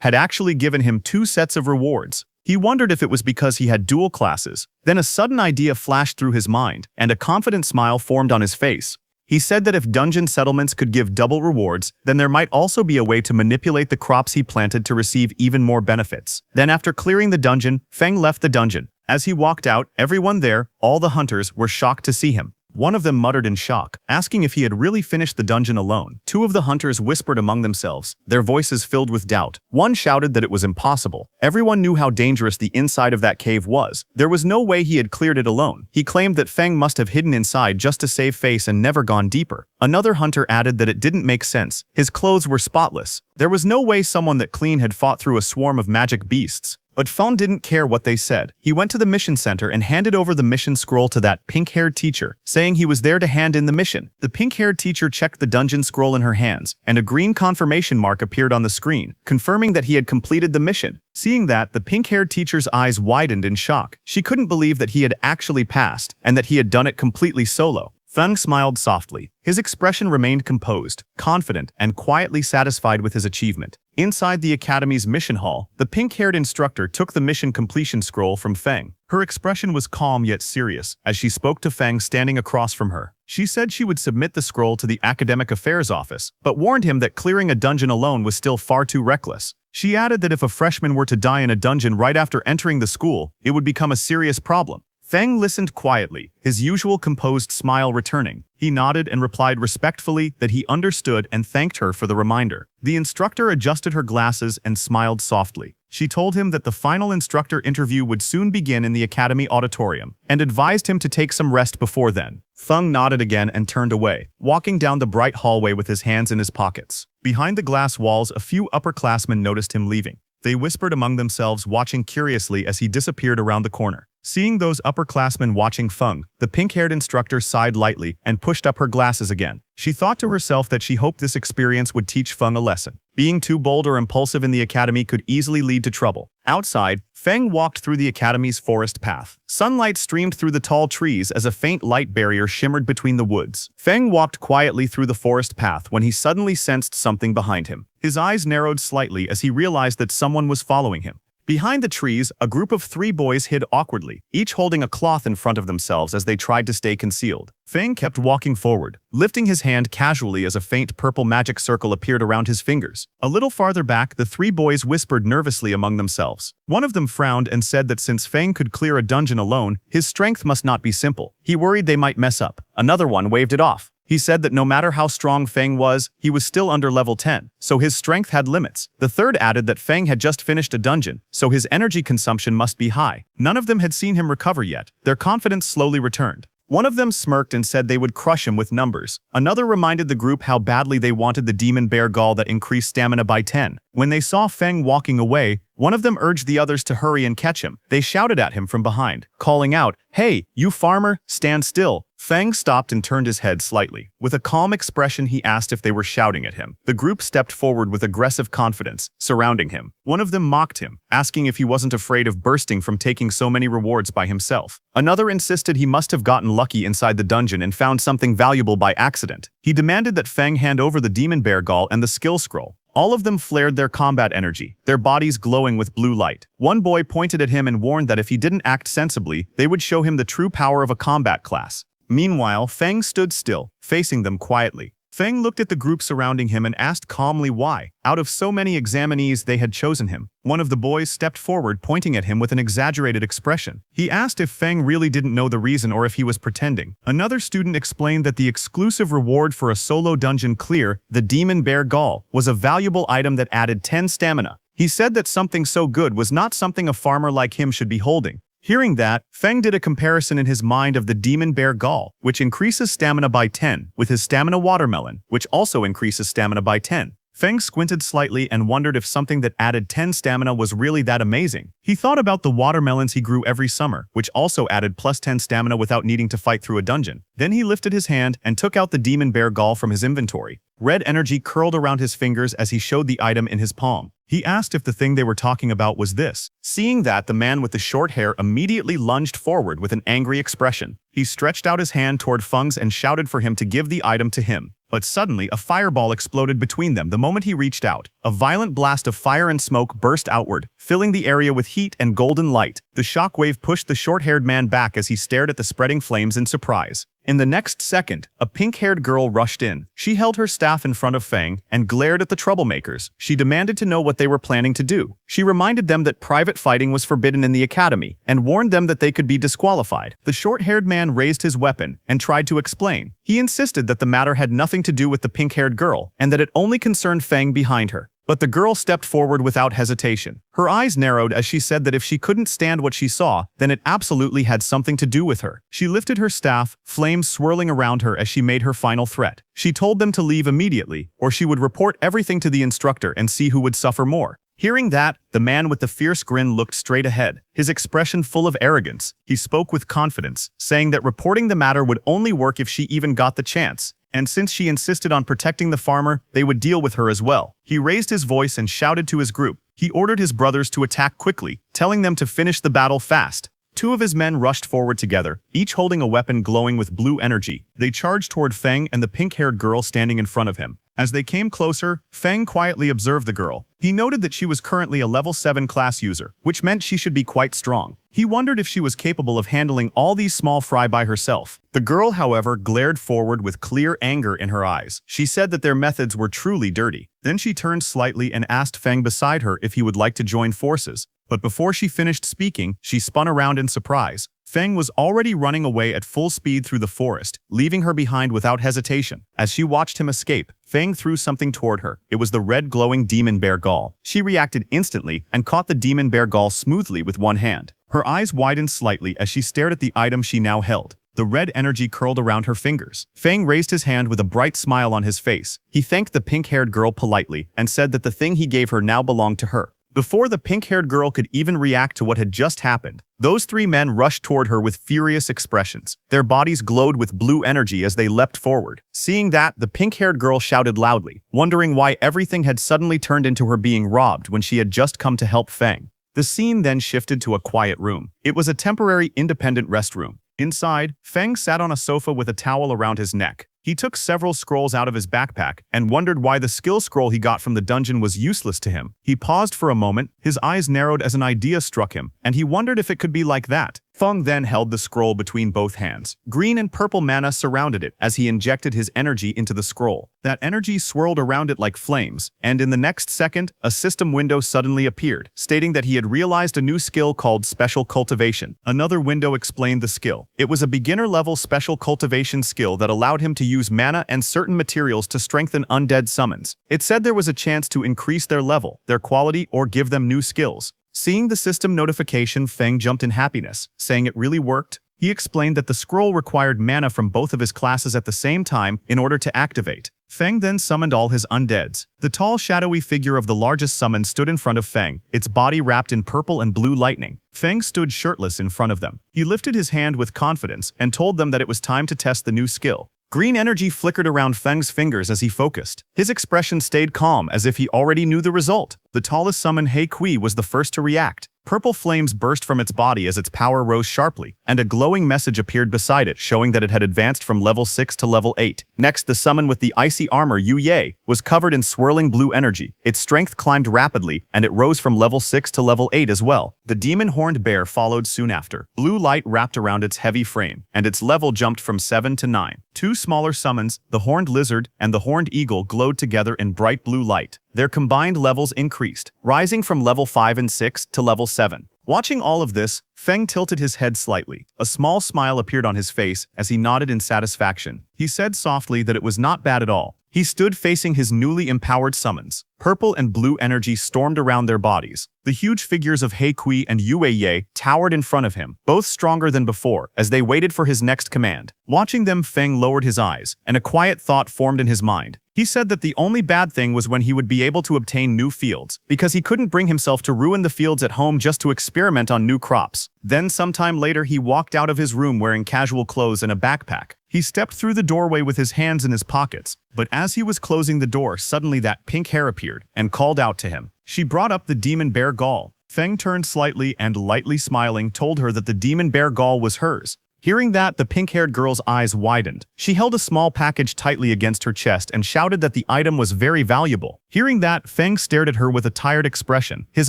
had actually given him 2 sets of rewards. He wondered if it was because he had dual classes. Then a sudden idea flashed through his mind, and a confident smile formed on his face. He said that if dungeon settlements could give double rewards, then there might also be a way to manipulate the crops he planted to receive even more benefits. Then after clearing the dungeon, Feng left the dungeon. As he walked out, everyone there, all the hunters, were shocked to see him. One of them muttered in shock, asking if he had really finished the dungeon alone. 2 of the hunters whispered among themselves, their voices filled with doubt. One shouted that it was impossible. Everyone knew how dangerous the inside of that cave was. There was no way he had cleared it alone. He claimed that Feng must have hidden inside just to save face and never gone deeper. Another hunter added that it didn't make sense. His clothes were spotless. There was no way someone that clean had fought through a swarm of magic beasts. But Feng didn't care what they said. He went to the mission center and handed over the mission scroll to that pink-haired teacher, saying he was there to hand in the mission. The pink-haired teacher checked the dungeon scroll in her hands, and a green confirmation mark appeared on the screen, confirming that he had completed the mission. Seeing that, the pink-haired teacher's eyes widened in shock. She couldn't believe that he had actually passed, and that he had done it completely solo. Feng smiled softly. His expression remained composed, confident, and quietly satisfied with his achievement. Inside the academy's mission hall, the pink-haired instructor took the mission completion scroll from Feng. Her expression was calm yet serious, as she spoke to Feng standing across from her. She said she would submit the scroll to the academic affairs office, but warned him that clearing a dungeon alone was still far too reckless. She added that if a freshman were to die in a dungeon right after entering the school, it would become a serious problem. Feng listened quietly, his usual composed smile returning. He nodded and replied respectfully that he understood and thanked her for the reminder. The instructor adjusted her glasses and smiled softly. She told him that the final instructor interview would soon begin in the academy auditorium, and advised him to take some rest before then. Feng nodded again and turned away, walking down the bright hallway with his hands in his pockets. Behind the glass walls, a few upperclassmen noticed him leaving. They whispered among themselves, watching curiously as he disappeared around the corner. Seeing those upperclassmen watching Feng, the pink-haired instructor sighed lightly and pushed up her glasses again. She thought to herself that she hoped this experience would teach Feng a lesson. Being too bold or impulsive in the academy could easily lead to trouble. Outside, Feng walked through the academy's forest path. Sunlight streamed through the tall trees as a faint light barrier shimmered between the woods. Feng walked quietly through the forest path when he suddenly sensed something behind him. His eyes narrowed slightly as he realized that someone was following him. Behind the trees, a group of 3 boys hid awkwardly, each holding a cloth in front of themselves as they tried to stay concealed. Feng kept walking forward, lifting his hand casually as a faint purple magic circle appeared around his fingers. A little farther back, the 3 boys whispered nervously among themselves. One of them frowned and said that since Feng could clear a dungeon alone, his strength must not be simple. He worried they might mess up. Another one waved it off. He said that no matter how strong Feng was, he was still under level 10, so his strength had limits. The third added that Feng had just finished a dungeon, so his energy consumption must be high. None of them had seen him recover yet. Their confidence slowly returned. One of them smirked and said they would crush him with numbers. Another reminded the group how badly they wanted the demon bear gall that increased stamina by 10. When they saw Feng walking away, one of them urged the others to hurry and catch him. They shouted at him from behind, calling out, "Hey, you farmer, stand still." Feng stopped and turned his head slightly. With a calm expression, he asked if they were shouting at him. The group stepped forward with aggressive confidence, surrounding him. One of them mocked him, asking if he wasn't afraid of bursting from taking so many rewards by himself. Another insisted he must have gotten lucky inside the dungeon and found something valuable by accident. He demanded that Feng hand over the demon bear gall and the skill scroll. All of them flared their combat energy, their bodies glowing with blue light. One boy pointed at him and warned that if he didn't act sensibly, they would show him the true power of a combat class. Meanwhile, Feng stood still, facing them quietly. Feng looked at the group surrounding him and asked calmly why. Out of so many examinees, they had chosen him. One of the boys stepped forward, pointing at him with an exaggerated expression. He asked if Feng really didn't know the reason or if he was pretending. Another student explained that the exclusive reward for a solo dungeon clear, the Demon Bear Gall, was a valuable item that added 10 stamina. He said that something so good was not something a farmer like him should be holding. Hearing that, Feng did a comparison in his mind of the Demon Bear Gall, which increases stamina by 10, with his Stamina Watermelon, which also increases stamina by 10. Feng squinted slightly and wondered if something that added 10 stamina was really that amazing. He thought about the watermelons he grew every summer, which also added plus 10 stamina without needing to fight through a dungeon. Then he lifted his hand and took out the Demon Bear Gall from his inventory. Red energy curled around his fingers as he showed the item in his palm. He asked if the thing they were talking about was this. Seeing that, the man with the short hair immediately lunged forward with an angry expression. He stretched out his hand toward Feng's and shouted for him to give the item to him. But suddenly, a fireball exploded between them the moment he reached out. A violent blast of fire and smoke burst outward, filling the area with heat and golden light. The shockwave pushed the short-haired man back as he stared at the spreading flames in surprise. In the next second, a pink-haired girl rushed in. She held her staff in front of Feng and glared at the troublemakers. She demanded to know what they were planning to do. She reminded them that private fighting was forbidden in the academy and warned them that they could be disqualified. The short-haired man raised his weapon and tried to explain. He insisted that the matter had nothing to do with the pink-haired girl and that it only concerned Feng behind her. But the girl stepped forward without hesitation. Her eyes narrowed as she said that if she couldn't stand what she saw, then it absolutely had something to do with her. She lifted her staff, flames swirling around her as she made her final threat. She told them to leave immediately, or she would report everything to the instructor and see who would suffer more. Hearing that, the man with the fierce grin looked straight ahead, his expression full of arrogance. He spoke with confidence, saying that reporting the matter would only work if she even got the chance. And since she insisted on protecting the farmer, they would deal with her as well. He raised his voice and shouted to his group. He ordered his brothers to attack quickly, telling them to finish the battle fast. Two of his men rushed forward together, each holding a weapon glowing with blue energy. They charged toward Feng and the pink-haired girl standing in front of him. As they came closer, Feng quietly observed the girl. He noted that she was currently a level 7 class user, which meant she should be quite strong. He wondered if she was capable of handling all these small fry by herself. The girl, however, glared forward with clear anger in her eyes. She said that their methods were truly dirty. Then she turned slightly and asked Feng beside her if he would like to join forces. But before she finished speaking, she spun around in surprise. Feng was already running away at full speed through the forest, leaving her behind without hesitation. As she watched him escape, Feng threw something toward her. It was the red glowing Demon Bear Gall. She reacted instantly and caught the Demon Bear Gall smoothly with one hand. Her eyes widened slightly as she stared at the item she now held. The red energy curled around her fingers. Feng raised his hand with a bright smile on his face. He thanked the pink-haired girl politely and said that the thing he gave her now belonged to her. Before the pink-haired girl could even react to what had just happened, those three men rushed toward her with furious expressions. Their bodies glowed with blue energy as they leapt forward. Seeing that, the pink-haired girl shouted loudly, wondering why everything had suddenly turned into her being robbed when she had just come to help Feng. The scene then shifted to a quiet room. It was a temporary independent restroom. Inside, Feng sat on a sofa with a towel around his neck. He took several scrolls out of his backpack and wondered why the skill scroll he got from the dungeon was useless to him. He paused for a moment, his eyes narrowed as an idea struck him, and he wondered if it could be like that. Feng then held the scroll between both hands. Green and purple mana surrounded it as he injected his energy into the scroll. That energy swirled around it like flames, and in the next second, a system window suddenly appeared, stating that he had realized a new skill called Special Cultivation. Another window explained the skill. It was a beginner-level Special Cultivation skill that allowed him to use mana and certain materials to strengthen undead summons. It said there was a chance to increase their level, their quality, or give them new skills. Seeing the system notification, Feng jumped in happiness, saying it really worked. He explained that the scroll required mana from both of his classes at the same time in order to activate. Feng then summoned all his undeads. The tall, shadowy figure of the largest summon stood in front of Feng, its body wrapped in purple and blue lightning. Feng stood shirtless in front of them. He lifted his hand with confidence and told them that it was time to test the new skill. Green energy flickered around Feng's fingers as he focused. His expression stayed calm as if he already knew the result. The tallest summon, He Kui, was the first to react. Purple flames burst from its body as its power rose sharply, and a glowing message appeared beside it showing that it had advanced from level 6 to level 8. Next, the summon with the icy armor, Yu Ye, was covered in swirling blue energy. Its strength climbed rapidly, and it rose from level 6 to level 8 as well. The demon horned bear followed soon after. Blue light wrapped around its heavy frame, and its level jumped from 7 to 9. Two smaller summons, the horned lizard and the horned eagle, glowed together in bright blue light. Their combined levels increased, rising from level 5 and 6 to level 7. Watching all of this, Feng tilted his head slightly. A small smile appeared on his face as he nodded in satisfaction. He said softly that it was not bad at all. He stood facing his newly empowered summons. Purple and blue energy stormed around their bodies. The huge figures of He Kui and Yue Ye towered in front of him, both stronger than before, as they waited for his next command. Watching them, Feng lowered his eyes, and a quiet thought formed in his mind. He said that the only bad thing was when he would be able to obtain new fields, because he couldn't bring himself to ruin the fields at home just to experiment on new crops. Then sometime later he walked out of his room wearing casual clothes and a backpack. He stepped through the doorway with his hands in his pockets, but as he was closing the door, suddenly that pink hair appeared and called out to him. She brought up the demon bear gall. Feng turned slightly and, lightly smiling, told her that the demon bear gall was hers. Hearing that, the pink-haired girl's eyes widened. She held a small package tightly against her chest and shouted that the item was very valuable. Hearing that, Feng stared at her with a tired expression, his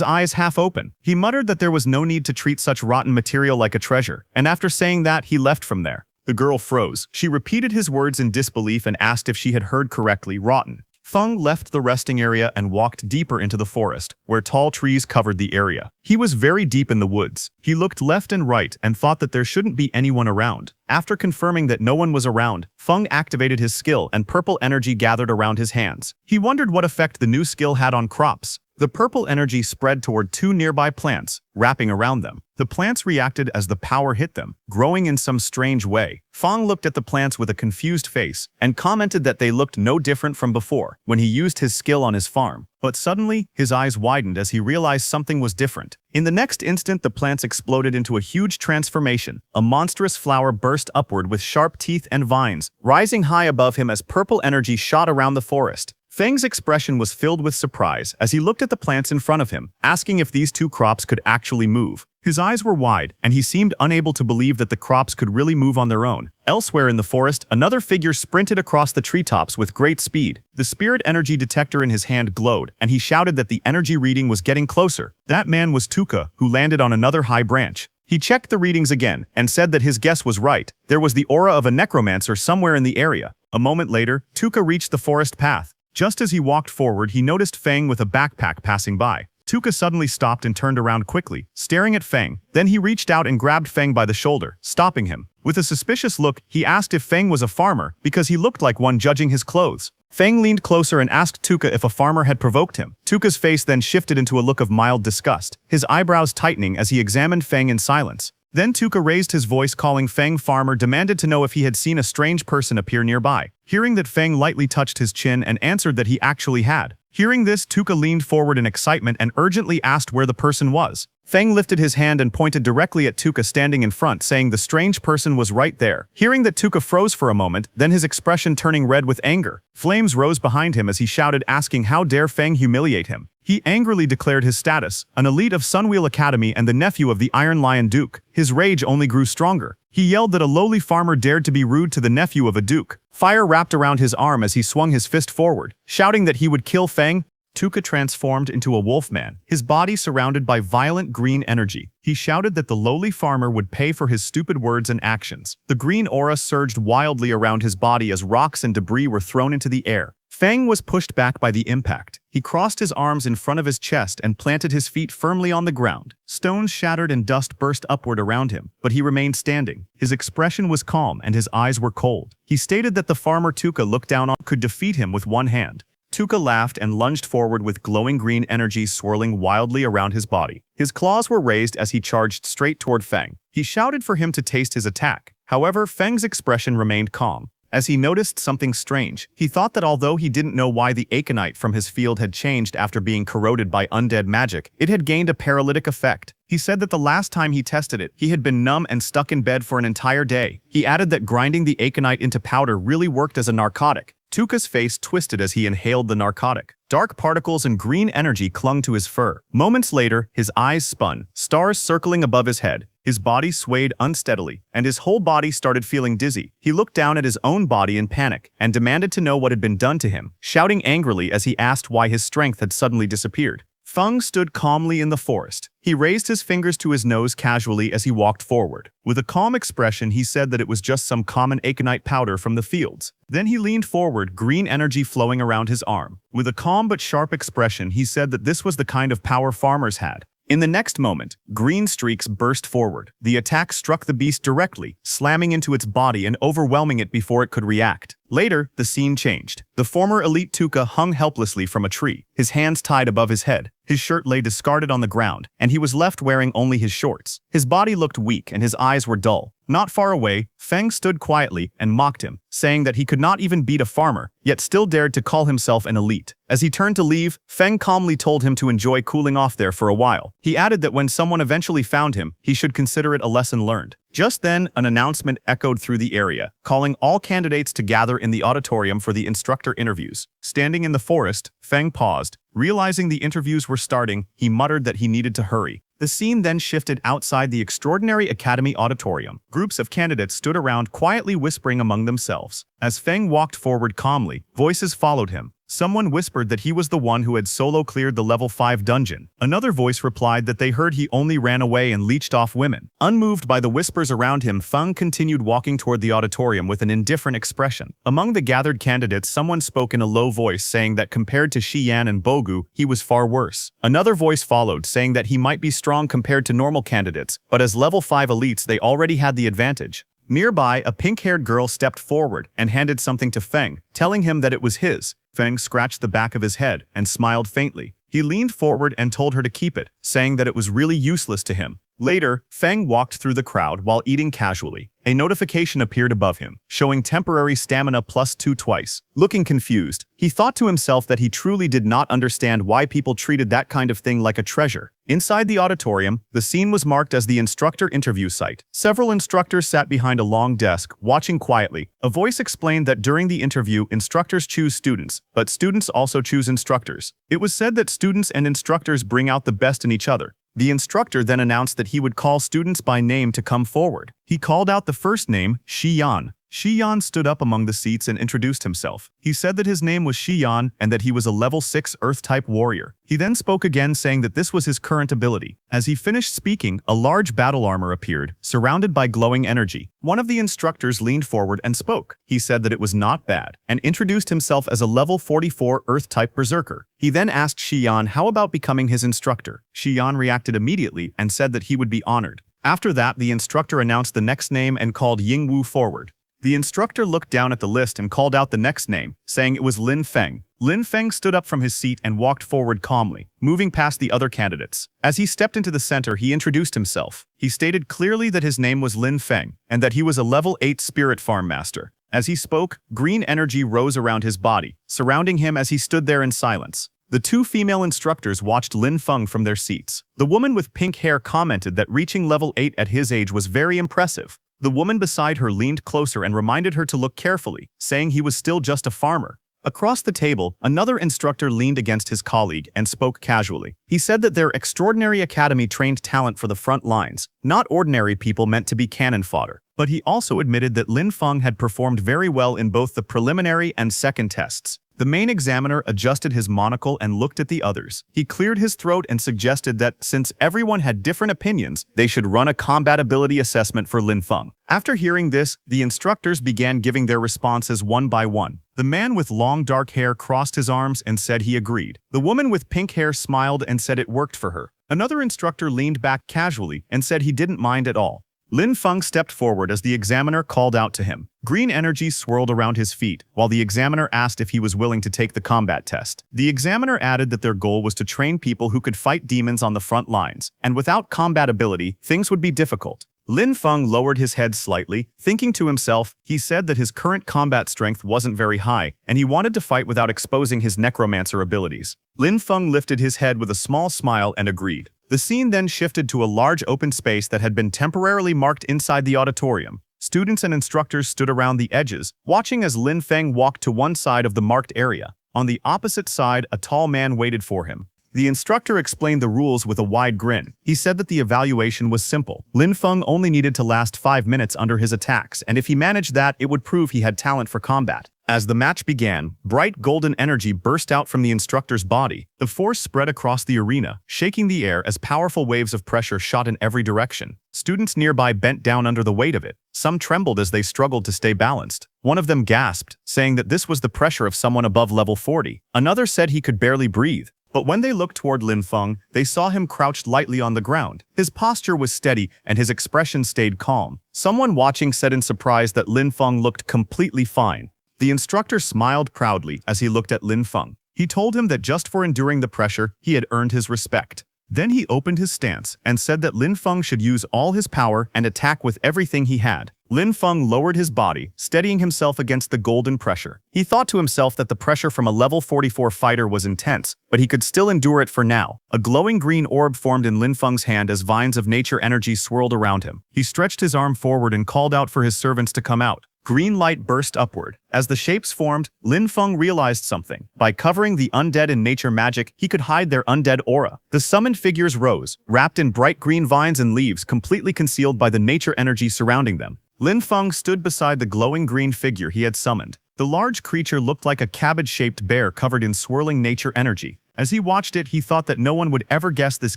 eyes half open. He muttered that there was no need to treat such rotten material like a treasure, and after saying that, he left from there. The girl froze. She repeated his words in disbelief and asked if she had heard correctly. Rotten. Feng left the resting area and walked deeper into the forest, where tall trees covered the area. He was very deep in the woods. He looked left and right and thought that there shouldn't be anyone around. After confirming that no one was around, Feng activated his skill and purple energy gathered around his hands. He wondered what effect the new skill had on crops. The purple energy spread toward two nearby plants, wrapping around them. The plants reacted as the power hit them, growing in some strange way. Feng looked at the plants with a confused face and commented that they looked no different from before when he used his skill on his farm. But suddenly, his eyes widened as he realized something was different. In the next instant, the plants exploded into a huge transformation. A monstrous flower burst upward with sharp teeth and vines, rising high above him as purple energy shot around the forest. Feng's expression was filled with surprise as he looked at the plants in front of him, asking if these two crops could actually move. His eyes were wide, and he seemed unable to believe that the crops could really move on their own. Elsewhere in the forest, another figure sprinted across the treetops with great speed. The spirit energy detector in his hand glowed, and he shouted that the energy reading was getting closer. That man was Tuka, who landed on another high branch. He checked the readings again and said that his guess was right. There was the aura of a necromancer somewhere in the area. A moment later, Tuka reached the forest path. Just as he walked forward, he noticed Feng with a backpack passing by. Tuka suddenly stopped and turned around quickly, staring at Feng. Then he reached out and grabbed Feng by the shoulder, stopping him. With a suspicious look, he asked if Feng was a farmer, because he looked like one judging his clothes. Feng leaned closer and asked Tuka if a farmer had provoked him. Tuka's face then shifted into a look of mild disgust, his eyebrows tightening as he examined Feng in silence. Then Tuka raised his voice, calling Feng farmer, demanded to know if he had seen a strange person appear nearby. Hearing that, Feng lightly touched his chin and answered that he actually had. Hearing this, Tuka leaned forward in excitement and urgently asked where the person was. Feng lifted his hand and pointed directly at Tuka standing in front, saying the strange person was right there. Hearing that, Tuka froze for a moment, then his expression turning red with anger. Flames rose behind him as he shouted, asking how dare Feng humiliate him. He angrily declared his status, an elite of Sunwheel Academy and the nephew of the Iron Lion Duke. His rage only grew stronger. He yelled that a lowly farmer dared to be rude to the nephew of a duke. Fire wrapped around his arm as he swung his fist forward, shouting that he would kill Feng. Tuka transformed into a wolfman, his body surrounded by violent green energy. He shouted that the lowly farmer would pay for his stupid words and actions. The green aura surged wildly around his body as rocks and debris were thrown into the air. Feng was pushed back by the impact. He crossed his arms in front of his chest and planted his feet firmly on the ground. Stones shattered and dust burst upward around him, but he remained standing. His expression was calm and his eyes were cold. He stated that the farmer Tuka looked down on could defeat him with one hand. Tuka laughed and lunged forward with glowing green energy swirling wildly around his body. His claws were raised as he charged straight toward Feng. He shouted for him to taste his attack. However, Feng's expression remained calm. As he noticed something strange, he thought that although he didn't know why the aconite from his field had changed after being corroded by undead magic, it had gained a paralytic effect. He said that the last time he tested it, he had been numb and stuck in bed for an entire day. He added that grinding the aconite into powder really worked as a narcotic. Tuka's face twisted as he inhaled the narcotic. Dark particles and green energy clung to his fur. Moments later, his eyes spun, stars circling above his head. His body swayed unsteadily, and his whole body started feeling dizzy. He looked down at his own body in panic, and demanded to know what had been done to him, shouting angrily as he asked why his strength had suddenly disappeared. Feng stood calmly in the forest. He raised his fingers to his nose casually as he walked forward. With a calm expression, he said that it was just some common aconite powder from the fields. Then he leaned forward, green energy flowing around his arm. With a calm but sharp expression, he said that this was the kind of power farmers had. In the next moment, green streaks burst forward. The attack struck the beast directly, slamming into its body and overwhelming it before it could react. Later, the scene changed. The former elite Tuka hung helplessly from a tree, his hands tied above his head. His shirt lay discarded on the ground, and he was left wearing only his shorts. His body looked weak and his eyes were dull. Not far away, Feng stood quietly and mocked him, saying that he could not even beat a farmer, yet still dared to call himself an elite. As he turned to leave, Feng calmly told him to enjoy cooling off there for a while. He added that when someone eventually found him, he should consider it a lesson learned. Just then, an announcement echoed through the area, calling all candidates to gather in the auditorium for the instructor interviews. Standing in the forest, Feng paused. Realizing the interviews were starting, he muttered that he needed to hurry. The scene then shifted outside the Extraordinary Academy auditorium. Groups of candidates stood around quietly whispering among themselves. As Feng walked forward calmly, voices followed him. Someone whispered that he was the one who had solo cleared the level 5 dungeon. Another voice replied that they heard he only ran away and leeched off women. Unmoved by the whispers around him, Feng continued walking toward the auditorium with an indifferent expression. Among the gathered candidates, someone spoke in a low voice saying that compared to Shiyan and Bogu, he was far worse. Another voice followed saying that he might be strong compared to normal candidates, but as level 5 elites they already had the advantage. Nearby, a pink-haired girl stepped forward and handed something to Feng, telling him that it was his. Feng scratched the back of his head and smiled faintly. He leaned forward and told her to keep it, saying that it was really useless to him. Later, Feng walked through the crowd while eating casually. A notification appeared above him, showing temporary stamina +2 twice. Looking confused, he thought to himself that he truly did not understand why people treated that kind of thing like a treasure. Inside the auditorium, the scene was marked as the instructor interview site. Several instructors sat behind a long desk, watching quietly. A voice explained that during the interview, instructors choose students, but students also choose instructors. It was said that students and instructors bring out the best in each other. The instructor then announced that he would call students by name to come forward. He called out the first name, Shiyan. Shiyan stood up among the seats and introduced himself. He said that his name was Shiyan and that he was a level 6 Earth-type warrior. He then spoke again saying that this was his current ability. As he finished speaking, a large battle armor appeared, surrounded by glowing energy. One of the instructors leaned forward and spoke. He said that it was not bad, and introduced himself as a level 44 Earth-type berserker. He then asked Shiyan how about becoming his instructor. Shiyan reacted immediately and said that he would be honored. After that, the instructor announced the next name and called Yingwu forward. The instructor looked down at the list and called out the next name, saying it was Lin Feng. Lin Feng stood up from his seat and walked forward calmly, moving past the other candidates. As he stepped into the center, he introduced himself. He stated clearly that his name was Lin Feng, and that he was a level 8 spirit farm master. As he spoke, green energy rose around his body, surrounding him as he stood there in silence. The two female instructors watched Lin Feng from their seats. The woman with pink hair commented that reaching level 8 at his age was very impressive. The woman beside her leaned closer and reminded her to look carefully, saying he was still just a farmer. Across the table, another instructor leaned against his colleague and spoke casually. He said that their extraordinary academy trained talent for the front lines, not ordinary people meant to be cannon fodder. But he also admitted that Lin Feng had performed very well in both the preliminary and second tests. The main examiner adjusted his monocle and looked at the others. He cleared his throat and suggested that, since everyone had different opinions, they should run a combatability assessment for Lin Feng. After hearing this, the instructors began giving their responses one by one. The man with long dark hair crossed his arms and said he agreed. The woman with pink hair smiled and said it worked for her. Another instructor leaned back casually and said he didn't mind at all. Lin Feng stepped forward as the examiner called out to him. Green energy swirled around his feet, while the examiner asked if he was willing to take the combat test. The examiner added that their goal was to train people who could fight demons on the front lines, and without combat ability, things would be difficult. Lin Feng lowered his head slightly, thinking to himself. He said that his current combat strength wasn't very high, and he wanted to fight without exposing his necromancer abilities. Lin Feng lifted his head with a small smile and agreed. The scene then shifted to a large open space that had been temporarily marked inside the auditorium. Students and instructors stood around the edges, watching as Lin Feng walked to one side of the marked area. On the opposite side, a tall man waited for him. The instructor explained the rules with a wide grin. He said that the evaluation was simple. Lin Feng only needed to last 5 minutes under his attacks, and if he managed that, it would prove he had talent for combat. As the match began, bright golden energy burst out from the instructor's body. The force spread across the arena, shaking the air as powerful waves of pressure shot in every direction. Students nearby bent down under the weight of it. Some trembled as they struggled to stay balanced. One of them gasped, saying that this was the pressure of someone above level 40. Another said he could barely breathe. But when they looked toward Lin Feng, they saw him crouched lightly on the ground. His posture was steady and his expression stayed calm. Someone watching said in surprise that Lin Feng looked completely fine. The instructor smiled proudly as he looked at Lin Feng. He told him that just for enduring the pressure, he had earned his respect. Then he opened his stance and said that Lin Feng should use all his power and attack with everything he had. Lin Feng lowered his body, steadying himself against the golden pressure. He thought to himself that the pressure from a level 44 fighter was intense, but he could still endure it for now. A glowing green orb formed in Lin Feng's hand as vines of nature energy swirled around him. He stretched his arm forward and called out for his servants to come out. Green light burst upward. As the shapes formed, Lin Feng realized something. By covering the undead in nature magic, he could hide their undead aura. The summoned figures rose, wrapped in bright green vines and leaves completely concealed by the nature energy surrounding them. Lin Feng stood beside the glowing green figure he had summoned. The large creature looked like a cabbage-shaped bear covered in swirling nature energy. As he watched it, he thought that no one would ever guess this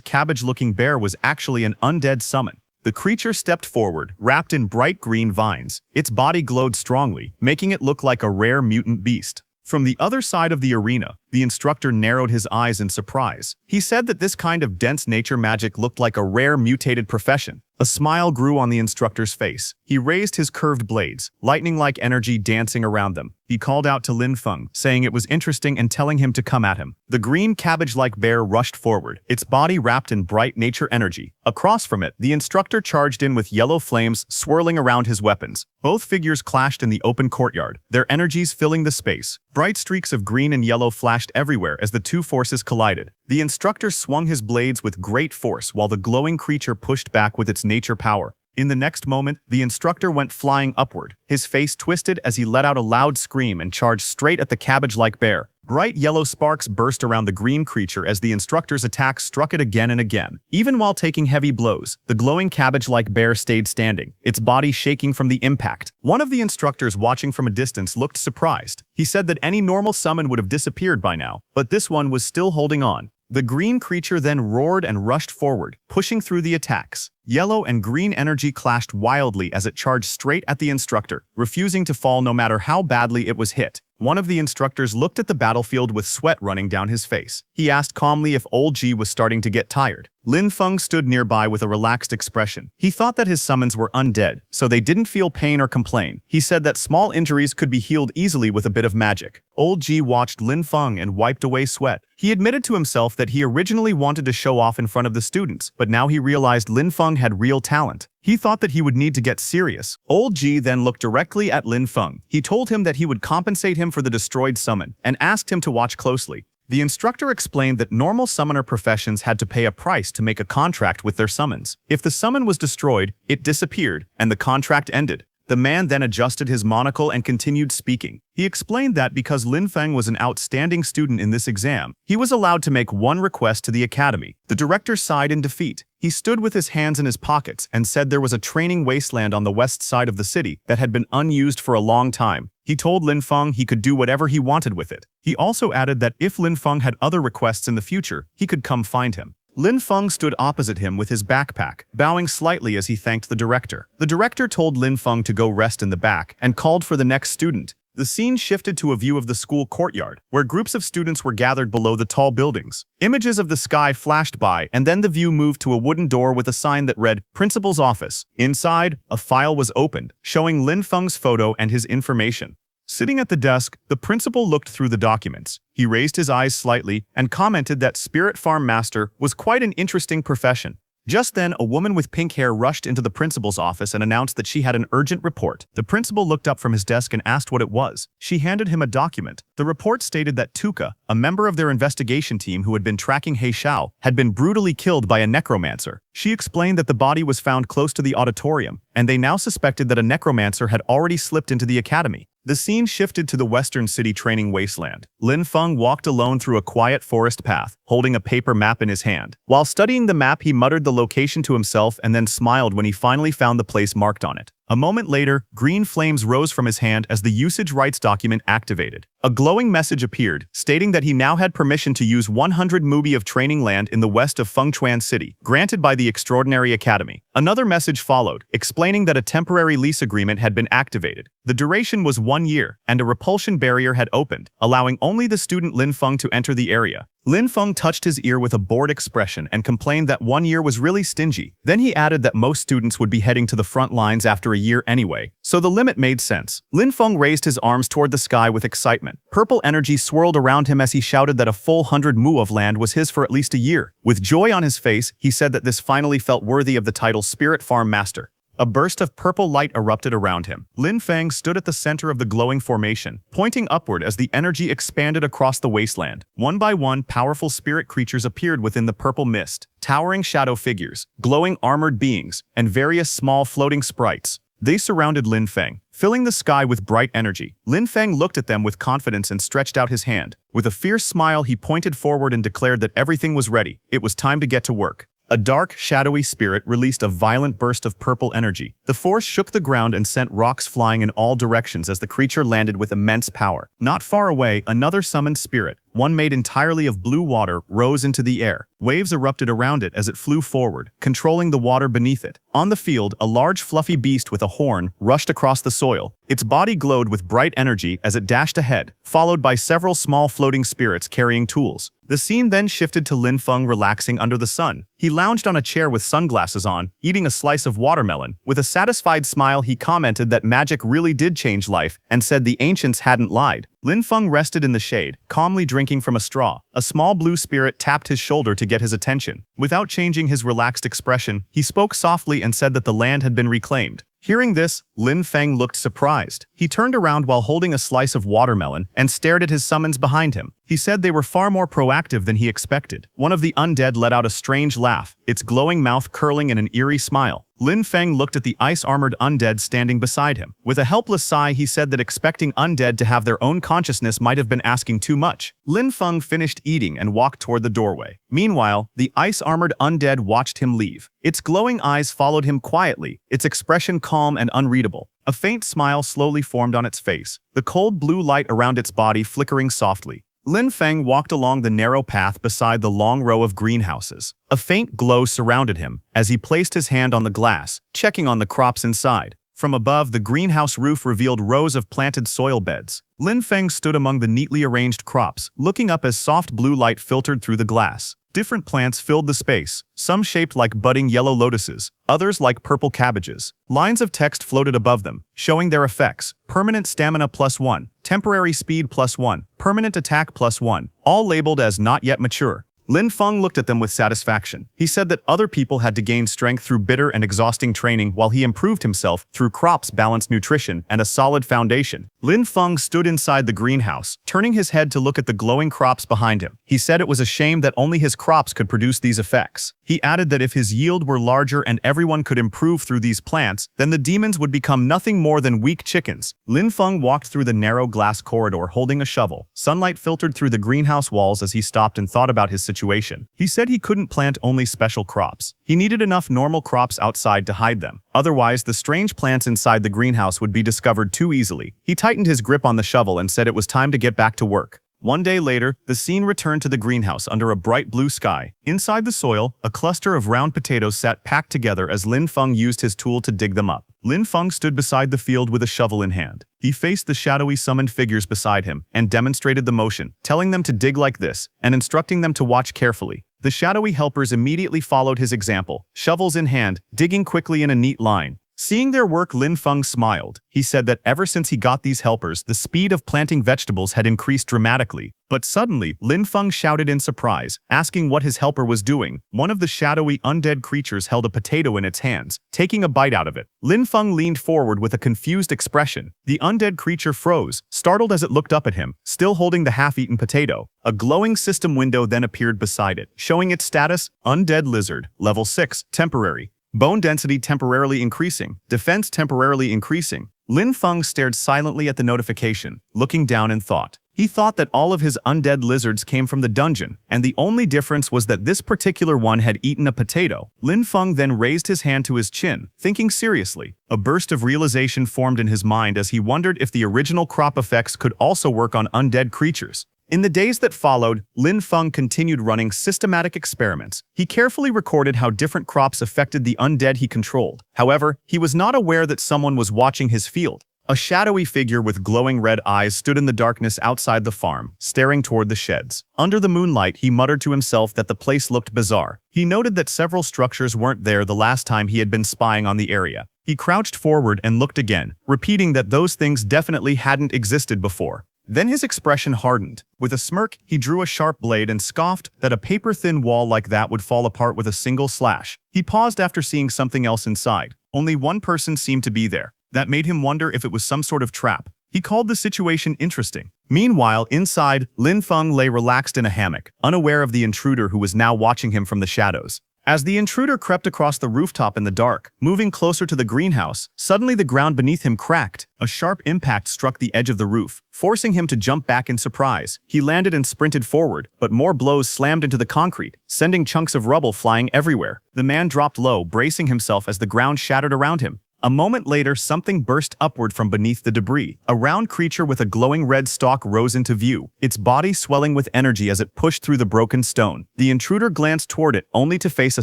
cabbage-looking bear was actually an undead summon. The creature stepped forward, wrapped in bright green vines. Its body glowed strongly, making it look like a rare mutant beast. From the other side of the arena, the instructor narrowed his eyes in surprise. He said that this kind of dense nature magic looked like a rare mutated profession. A smile grew on the instructor's face. He raised his curved blades, lightning-like energy dancing around them. He called out to Lin Feng, saying it was interesting and telling him to come at him. The green cabbage-like bear rushed forward, its body wrapped in bright nature energy. Across from it, the instructor charged in with yellow flames swirling around his weapons. Both figures clashed in the open courtyard, their energies filling the space. Bright streaks of green and yellow flashed everywhere as the two forces collided. The instructor swung his blades with great force while the glowing creature pushed back with its nature power. In the next moment, the instructor went flying upward. His face twisted as he let out a loud scream and charged straight at the cabbage-like bear. Bright yellow sparks burst around the green creature as the instructor's attack struck it again and again. Even while taking heavy blows, the glowing cabbage-like bear stayed standing, its body shaking from the impact. One of the instructors watching from a distance looked surprised. He said that any normal summon would have disappeared by now, but this one was still holding on. The green creature then roared and rushed forward, pushing through the attacks. Yellow and green energy clashed wildly as it charged straight at the instructor, refusing to fall no matter how badly it was hit. One of the instructors looked at the battlefield with sweat running down his face. He asked calmly if Old G was starting to get tired. Lin Feng stood nearby with a relaxed expression. He thought that his summons were undead, so they didn't feel pain or complain. He said that small injuries could be healed easily with a bit of magic. Old G watched Lin Feng and wiped away sweat. He admitted to himself that he originally wanted to show off in front of the students, but now he realized Lin Feng had real talent. He thought that he would need to get serious. Old G then looked directly at Lin Feng. He told him that he would compensate him for the destroyed summon, and asked him to watch closely. The instructor explained that normal summoner professions had to pay a price to make a contract with their summons. If the summon was destroyed, it disappeared, and the contract ended. The man then adjusted his monocle and continued speaking. He explained that because Lin Feng was an outstanding student in this exam, he was allowed to make one request to the academy. The director sighed in defeat. He stood with his hands in his pockets and said there was a training wasteland on the west side of the city that had been unused for a long time. He told Lin Feng he could do whatever he wanted with it. He also added that if Lin Feng had other requests in the future, he could come find him. Lin Feng stood opposite him with his backpack, bowing slightly as he thanked the director. The director told Lin Feng to go rest in the back and called for the next student. The scene shifted to a view of the school courtyard, where groups of students were gathered below the tall buildings. Images of the sky flashed by, and then the view moved to a wooden door with a sign that read, "Principal's Office." Inside, a file was opened, showing Lin Feng's photo and his information. Sitting at the desk, the principal looked through the documents. He raised his eyes slightly and commented that Spirit Farm Master was quite an interesting profession. Just then, a woman with pink hair rushed into the principal's office and announced that she had an urgent report. The principal looked up from his desk and asked what it was. She handed him a document. The report stated that Tuka, a member of their investigation team who had been tracking He Xiao, had been brutally killed by a necromancer. She explained that the body was found close to the auditorium, and they now suspected that a necromancer had already slipped into the academy. The scene shifted to the Western City training wasteland. Lin Feng walked alone through a quiet forest path, holding a paper map in his hand. While studying the map, he muttered the location to himself and then smiled when he finally found the place marked on it. A moment later, green flames rose from his hand as the usage rights document activated. A glowing message appeared, stating that he now had permission to use 100 mubi of training land in the west of Fengchuan City, granted by the Extraordinary Academy. Another message followed, explaining that a temporary lease agreement had been activated. The duration was 1 year, and a repulsion barrier had opened, allowing only the student Lin Feng to enter the area. Lin Feng touched his ear with a bored expression and complained that 1 year was really stingy. Then he added that most students would be heading to the front lines after a year anyway, so the limit made sense. Lin Feng raised his arms toward the sky with excitement. Purple energy swirled around him as he shouted that a full 100 mu of land was his for at least a year. With joy on his face, he said that this finally felt worthy of the title Spirit Farm Master. A burst of purple light erupted around him. Lin Feng stood at the center of the glowing formation, pointing upward as the energy expanded across the wasteland. One by one, powerful spirit creatures appeared within the purple mist, towering shadow figures, glowing armored beings, and various small floating sprites. They surrounded Lin Feng, filling the sky with bright energy. Lin Feng looked at them with confidence and stretched out his hand. With a fierce smile, he pointed forward and declared that everything was ready. It was time to get to work. A dark, shadowy spirit released a violent burst of purple energy. The force shook the ground and sent rocks flying in all directions as the creature landed with immense power. Not far away, another summoned spirit, one made entirely of blue water, rose into the air. Waves erupted around it as it flew forward, controlling the water beneath it. On the field, a large fluffy beast with a horn rushed across the soil. Its body glowed with bright energy as it dashed ahead, followed by several small floating spirits carrying tools. The scene then shifted to Lin Feng relaxing under the sun. He lounged on a chair with sunglasses on, eating a slice of watermelon. With a satisfied smile, he commented that magic really did change life and said the ancients hadn't lied. Lin Feng rested in the shade, calmly drinking from a straw. A small blue spirit tapped his shoulder to get his attention. Without changing his relaxed expression, he spoke softly and said that the land had been reclaimed. Hearing this, Lin Feng looked surprised. He turned around while holding a slice of watermelon and stared at his summons behind him. He said they were far more proactive than he expected. One of the undead let out a strange laugh, its glowing mouth curling in an eerie smile. Lin Feng looked at the ice-armored undead standing beside him. With a helpless sigh, he said that expecting undead to have their own consciousness might have been asking too much. Lin Feng finished eating and walked toward the doorway. Meanwhile, the ice-armored undead watched him leave. Its glowing eyes followed him quietly, its expression calm and unreadable. A faint smile slowly formed on its face, the cold blue light around its body flickering softly. Lin Feng walked along the narrow path beside the long row of greenhouses. A faint glow surrounded him as he placed his hand on the glass, checking on the crops inside. From above, the greenhouse roof revealed rows of planted soil beds. Lin Feng stood among the neatly arranged crops, looking up as soft blue light filtered through the glass. Different plants filled the space, some shaped like budding yellow lotuses, others like purple cabbages. Lines of text floated above them, showing their effects: permanent stamina +1, temporary speed +1, permanent attack +1, all labeled as not yet mature. Lin Feng looked at them with satisfaction. He said that other people had to gain strength through bitter and exhausting training while he improved himself through crops, balanced nutrition, and a solid foundation. Lin Feng stood inside the greenhouse, turning his head to look at the glowing crops behind him. He said it was a shame that only his crops could produce these effects. He added that if his yield were larger and everyone could improve through these plants, then the demons would become nothing more than weak chickens. Lin Feng walked through the narrow glass corridor holding a shovel. Sunlight filtered through the greenhouse walls as he stopped and thought about his situation. He said he couldn't plant only special crops. He needed enough normal crops outside to hide them. Otherwise, the strange plants inside the greenhouse would be discovered too easily. He tightened his grip on the shovel and said it was time to get back to work. One day later, the scene returned to the greenhouse under a bright blue sky. Inside the soil, a cluster of round potatoes sat packed together as Lin Feng used his tool to dig them up. Lin Feng stood beside the field with a shovel in hand. He faced the shadowy summoned figures beside him and demonstrated the motion, telling them to dig like this and instructing them to watch carefully. The shadowy helpers immediately followed his example, shovels in hand, digging quickly in a neat line. Seeing their work, Lin Feng smiled. He said that ever since he got these helpers, the speed of planting vegetables had increased dramatically. But suddenly, Lin Feng shouted in surprise, asking what his helper was doing. One of the shadowy undead creatures held a potato in its hands, taking a bite out of it. Lin Feng leaned forward with a confused expression. The undead creature froze, startled as it looked up at him, still holding the half-eaten potato. A glowing system window then appeared beside it, showing its status: Undead Lizard, Level 6, Temporary. Bone density temporarily increasing. Defense temporarily increasing. Lin Feng stared silently at the notification, looking down in thought. He thought that all of his undead lizards came from the dungeon, and the only difference was that this particular one had eaten a potato. Lin Feng then raised his hand to his chin, thinking seriously. A burst of realization formed in his mind as he wondered if the original crop effects could also work on undead creatures. In the days that followed, Lin Feng continued running systematic experiments. He carefully recorded how different crops affected the undead he controlled. However, he was not aware that someone was watching his field. A shadowy figure with glowing red eyes stood in the darkness outside the farm, staring toward the sheds. Under the moonlight, he muttered to himself that the place looked bizarre. He noted that several structures weren't there the last time he had been spying on the area. He crouched forward and looked again, repeating that those things definitely hadn't existed before. Then his expression hardened. With a smirk, he drew a sharp blade and scoffed that a paper-thin wall like that would fall apart with a single slash. He paused after seeing something else inside. Only one person seemed to be there. That made him wonder if it was some sort of trap. He called the situation interesting. Meanwhile, inside, Lin Feng lay relaxed in a hammock, unaware of the intruder who was now watching him from the shadows. As the intruder crept across the rooftop in the dark, moving closer to the greenhouse, suddenly the ground beneath him cracked. A sharp impact struck the edge of the roof, forcing him to jump back in surprise. He landed and sprinted forward, but more blows slammed into the concrete, sending chunks of rubble flying everywhere. The man dropped low, bracing himself as the ground shattered around him. A moment later, something burst upward from beneath the debris. A round creature with a glowing red stalk rose into view, its body swelling with energy as it pushed through the broken stone. The intruder glanced toward it, only to face a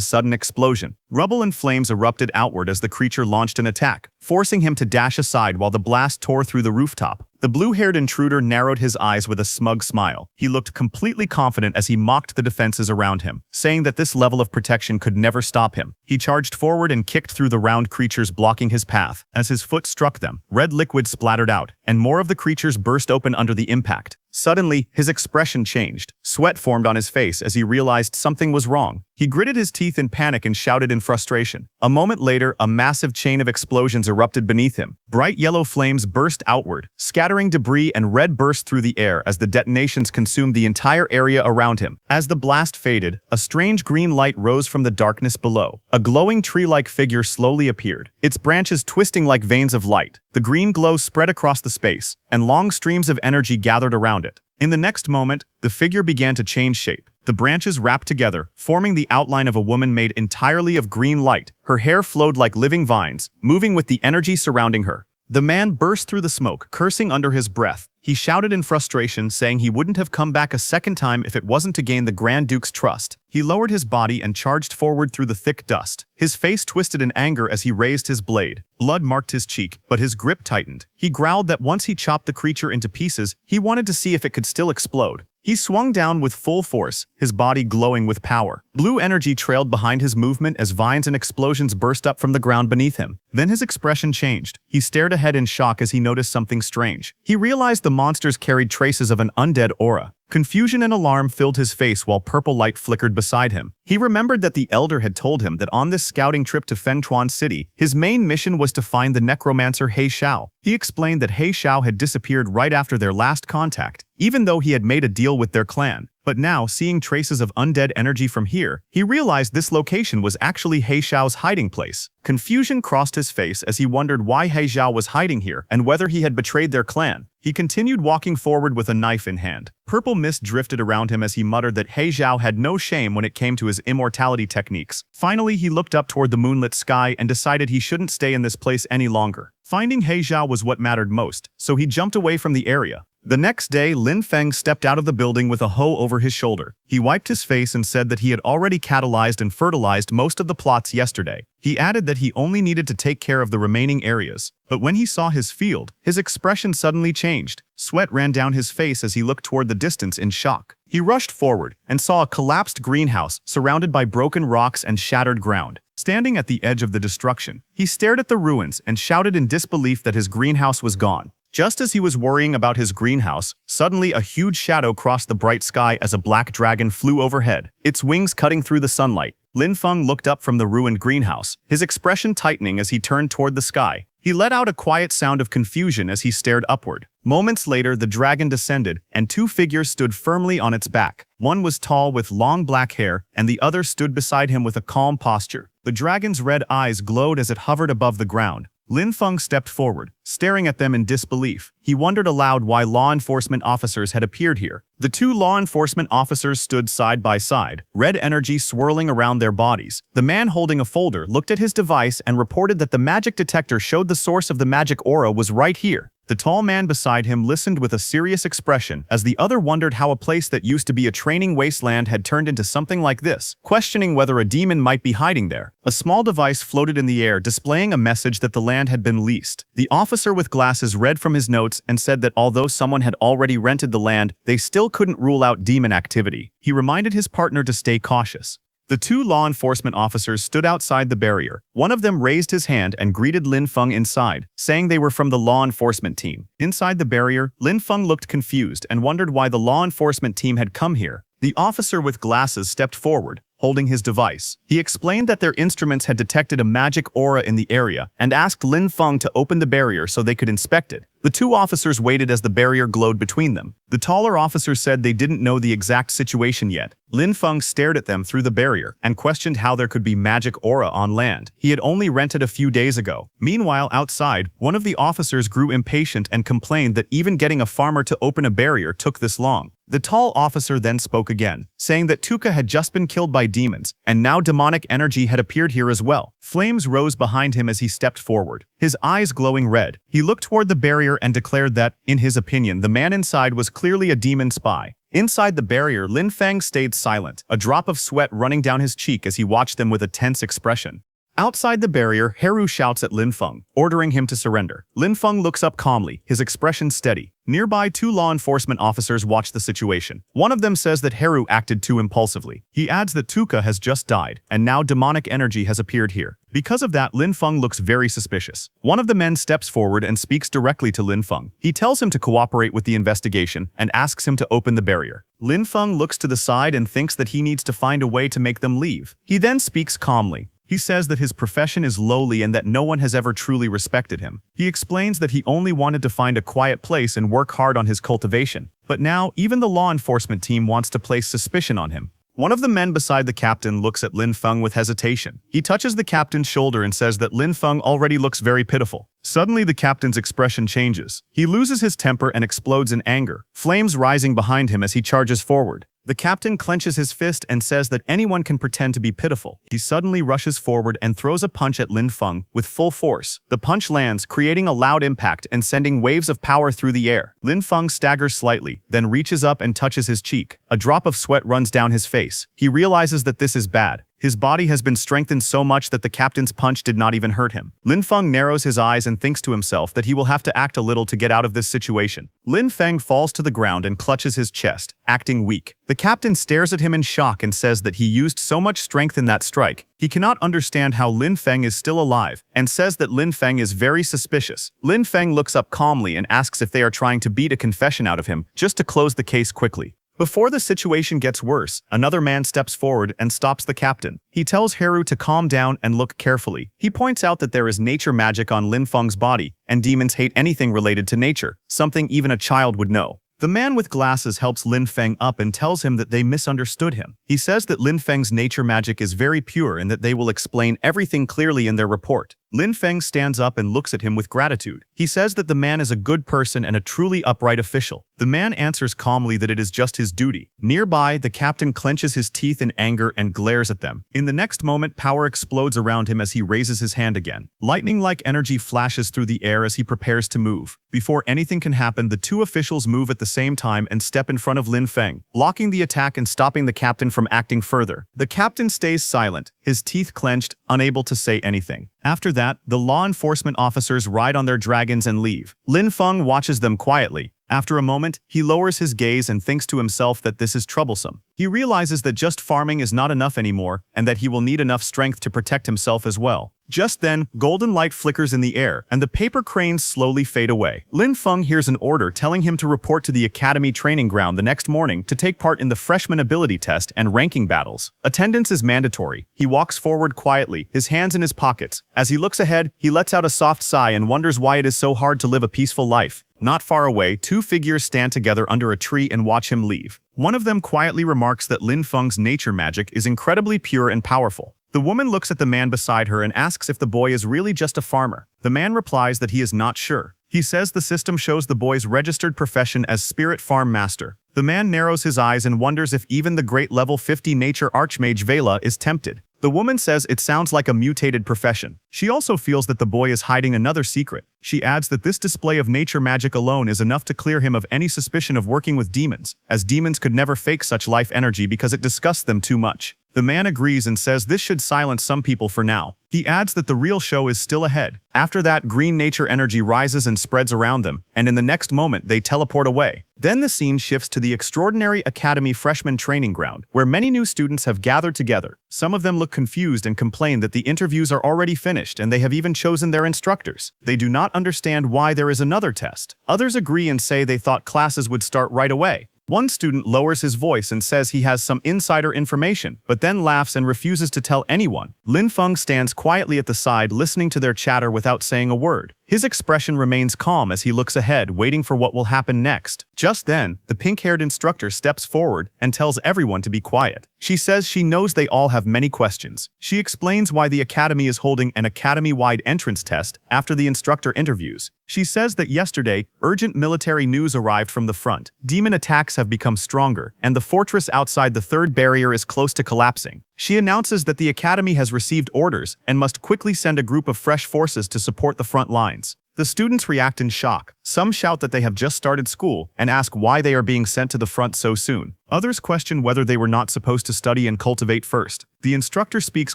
sudden explosion. Rubble and flames erupted outward as the creature launched an attack, forcing him to dash aside while the blast tore through the rooftop. The blue-haired intruder narrowed his eyes with a smug smile. He looked completely confident as he mocked the defenses around him, saying that this level of protection could never stop him. He charged forward and kicked through the round creatures blocking his path. As his foot struck them, red liquid splattered out, and more of the creatures burst open under the impact. Suddenly, his expression changed. Sweat formed on his face as he realized something was wrong. He gritted his teeth in panic and shouted in frustration. A moment later, a massive chain of explosions erupted beneath him. Bright yellow flames burst outward, scattering debris, and red burst through the air as the detonations consumed the entire area around him. As the blast faded, a strange green light rose from the darkness below. A glowing tree-like figure slowly appeared, its branches twisting like veins of light. The green glow spread across the space, and long streams of energy gathered around it. In the next moment, the figure began to change shape. The branches wrapped together, forming the outline of a woman made entirely of green light. Her hair flowed like living vines, moving with the energy surrounding her. The man burst through the smoke, cursing under his breath. He shouted in frustration, saying he wouldn't have come back a second time if it wasn't to gain the Grand Duke's trust. He lowered his body and charged forward through the thick dust. His face twisted in anger as he raised his blade. Blood marked his cheek, but his grip tightened. He growled that once he chopped the creature into pieces, he wanted to see if it could still explode. He swung down with full force, his body glowing with power. Blue energy trailed behind his movement as vines and explosions burst up from the ground beneath him. Then his expression changed. He stared ahead in shock as he noticed something strange. He realized the monsters carried traces of an undead aura. Confusion and alarm filled his face while purple light flickered beside him. He remembered that the Elder had told him that on this scouting trip to Fengchuan City, his main mission was to find the Necromancer He Xiao. He explained that He Xiao had disappeared right after their last contact, even though he had made a deal with their clan. But now, seeing traces of undead energy from here, he realized this location was actually He Xiao's hiding place. Confusion crossed his face as he wondered why He Xiao was hiding here and whether he had betrayed their clan. He continued walking forward with a knife in hand. Purple mist drifted around him as he muttered that He Xiao had no shame when it came to his immortality techniques. Finally, he looked up toward the moonlit sky and decided he shouldn't stay in this place any longer. Finding He Xiao was what mattered most, so he jumped away from the area. The next day, Lin Feng stepped out of the building with a hoe over his shoulder. He wiped his face and said that he had already catalyzed and fertilized most of the plots yesterday. He added that he only needed to take care of the remaining areas. But when he saw his field, his expression suddenly changed. Sweat ran down his face as he looked toward the distance in shock. He rushed forward and saw a collapsed greenhouse surrounded by broken rocks and shattered ground. Standing at the edge of the destruction, he stared at the ruins and shouted in disbelief that his greenhouse was gone. Just as he was worrying about his greenhouse, suddenly a huge shadow crossed the bright sky as a black dragon flew overhead, its wings cutting through the sunlight. Lin Feng looked up from the ruined greenhouse, his expression tightening as he turned toward the sky. He let out a quiet sound of confusion as he stared upward. Moments later, the dragon descended, and two figures stood firmly on its back. One was tall with long black hair, and the other stood beside him with a calm posture. The dragon's red eyes glowed as it hovered above the ground. Lin Feng stepped forward, staring at them in disbelief. He wondered aloud why law enforcement officers had appeared here. The two law enforcement officers stood side by side, red energy swirling around their bodies. The man holding a folder looked at his device and reported that the magic detector showed the source of the magic aura was right here. The tall man beside him listened with a serious expression as the other wondered how a place that used to be a training wasteland had turned into something like this, questioning whether a demon might be hiding there. A small device floated in the air displaying a message that the land had been leased. The officer with glasses read from his notes and said that although someone had already rented the land, they still couldn't rule out demon activity. He reminded his partner to stay cautious. The two law enforcement officers stood outside the barrier. One of them raised his hand and greeted Lin Feng inside, saying they were from the law enforcement team. Inside the barrier, Lin Feng looked confused and wondered why the law enforcement team had come here. The officer with glasses stepped forward, holding his device. He explained that their instruments had detected a magic aura in the area and asked Lin Feng to open the barrier so they could inspect it. The two officers waited as the barrier glowed between them. The taller officer said they didn't know the exact situation yet. Lin Feng stared at them through the barrier and questioned how there could be magic aura on land he had only rented a few days ago. Meanwhile, outside, one of the officers grew impatient and complained that even getting a farmer to open a barrier took this long. The tall officer then spoke again, saying that Tuka had just been killed by demons, and now demonic energy had appeared here as well. Flames rose behind him as he stepped forward, his eyes glowing red. He looked toward the barrier and declared that, in his opinion, the man inside was clearly a demon spy. Inside the barrier, Lin Feng stayed silent, a drop of sweat running down his cheek as he watched them with a tense expression. Outside the barrier, Heru shouts at Lin Feng, ordering him to surrender. Lin Feng looks up calmly, his expression steady. Nearby, two law enforcement officers watch the situation. One of them says that Heru acted too impulsively. He adds that Tuka has just died, and now demonic energy has appeared here. Because of that, Lin Feng looks very suspicious. One of the men steps forward and speaks directly to Lin Feng. He tells him to cooperate with the investigation and asks him to open the barrier. Lin Feng looks to the side and thinks that he needs to find a way to make them leave. He then speaks calmly. He says that his profession is lowly and that no one has ever truly respected him. He explains that he only wanted to find a quiet place and work hard on his cultivation. But now, even the law enforcement team wants to place suspicion on him. One of the men beside the captain looks at Lin Feng with hesitation. He touches the captain's shoulder and says that Lin Feng already looks very pitiful. Suddenly, the captain's expression changes. He loses his temper and explodes in anger, flames rising behind him as he charges forward. The captain clenches his fist and says that anyone can pretend to be pitiful. He suddenly rushes forward and throws a punch at Lin Feng with full force. The punch lands, creating a loud impact and sending waves of power through the air. Lin Feng staggers slightly, then reaches up and touches his cheek. A drop of sweat runs down his face. He realizes that this is bad. His body has been strengthened so much that the captain's punch did not even hurt him. Lin Feng narrows his eyes and thinks to himself that he will have to act a little to get out of this situation. Lin Feng falls to the ground and clutches his chest, acting weak. The captain stares at him in shock and says that he used so much strength in that strike. He cannot understand how Lin Feng is still alive, and says that Lin Feng is very suspicious. Lin Feng looks up calmly and asks if they are trying to beat a confession out of him, just to close the case quickly. Before the situation gets worse, another man steps forward and stops the captain. He tells Heru to calm down and look carefully. He points out that there is nature magic on Lin Feng's body, and demons hate anything related to nature, something even a child would know. The man with glasses helps Lin Feng up and tells him that they misunderstood him. He says that Lin Feng's nature magic is very pure and that they will explain everything clearly in their report. Lin Feng stands up and looks at him with gratitude. He says that the man is a good person and a truly upright official. The The man answers calmly that it is just his duty. Nearby, the captain clenches his teeth in anger and glares at them. In the next moment, power explodes around him as he raises his hand again. Lightning-like energy flashes through the air as he prepares to move. Before anything can happen, the two officials move at the same time and step in front of Lin Feng, blocking the attack and stopping the captain from acting further. The captain stays silent, his teeth clenched, unable to say anything. After that, the law enforcement officers ride on their dragons and leave. Lin Feng watches them quietly. After a moment, he lowers his gaze and thinks to himself that this is troublesome. He realizes that just farming is not enough anymore, and that he will need enough strength to protect himself as well. Just then, golden light flickers in the air, and the paper cranes slowly fade away. Lin Feng hears an order telling him to report to the academy training ground the next morning to take part in the freshman ability test and ranking battles. Attendance is mandatory. He walks forward quietly, his hands in his pockets. As he looks ahead, he lets out a soft sigh and wonders why it is so hard to live a peaceful life. Not far away, two figures stand together under a tree and watch him leave. One of them quietly remarks that Lin Feng's nature magic is incredibly pure and powerful. The woman looks at the man beside her and asks if the boy is really just a farmer. The man replies that he is not sure. He says the system shows the boy's registered profession as Spirit Farm Master. The man narrows his eyes and wonders if even the great level 50 nature archmage Vela is tempted. The woman says it sounds like a mutated profession. She also feels that the boy is hiding another secret. She adds that this display of nature magic alone is enough to clear him of any suspicion of working with demons, as demons could never fake such life energy because it disgusts them too much. The man agrees and says this should silence some people for now. He adds that the real show is still ahead. After that, green nature energy rises and spreads around them, and in the next moment they teleport away. Then the scene shifts to the extraordinary Academy freshman training ground, where many new students have gathered together. Some of them look confused and complain that the interviews are already finished and they have even chosen their instructors. They do not understand why there is another test. Others agree and say they thought classes would start right away. One student lowers his voice and says he has some insider information, but then laughs and refuses to tell anyone. Lin Feng stands quietly at the side, listening to their chatter without saying a word. His expression remains calm as he looks ahead, waiting for what will happen next. Just then, the pink-haired instructor steps forward and tells everyone to be quiet. She says she knows they all have many questions. She explains why the academy is holding an academy-wide entrance test after the instructor interviews. She says that yesterday, urgent military news arrived from the front. Demon attacks have become stronger, and the fortress outside the third barrier is close to collapsing. She announces that the academy has received orders and must quickly send a group of fresh forces to support the front lines. The students react in shock. Some shout that they have just started school and ask why they are being sent to the front so soon. Others question whether they were not supposed to study and cultivate first. The instructor speaks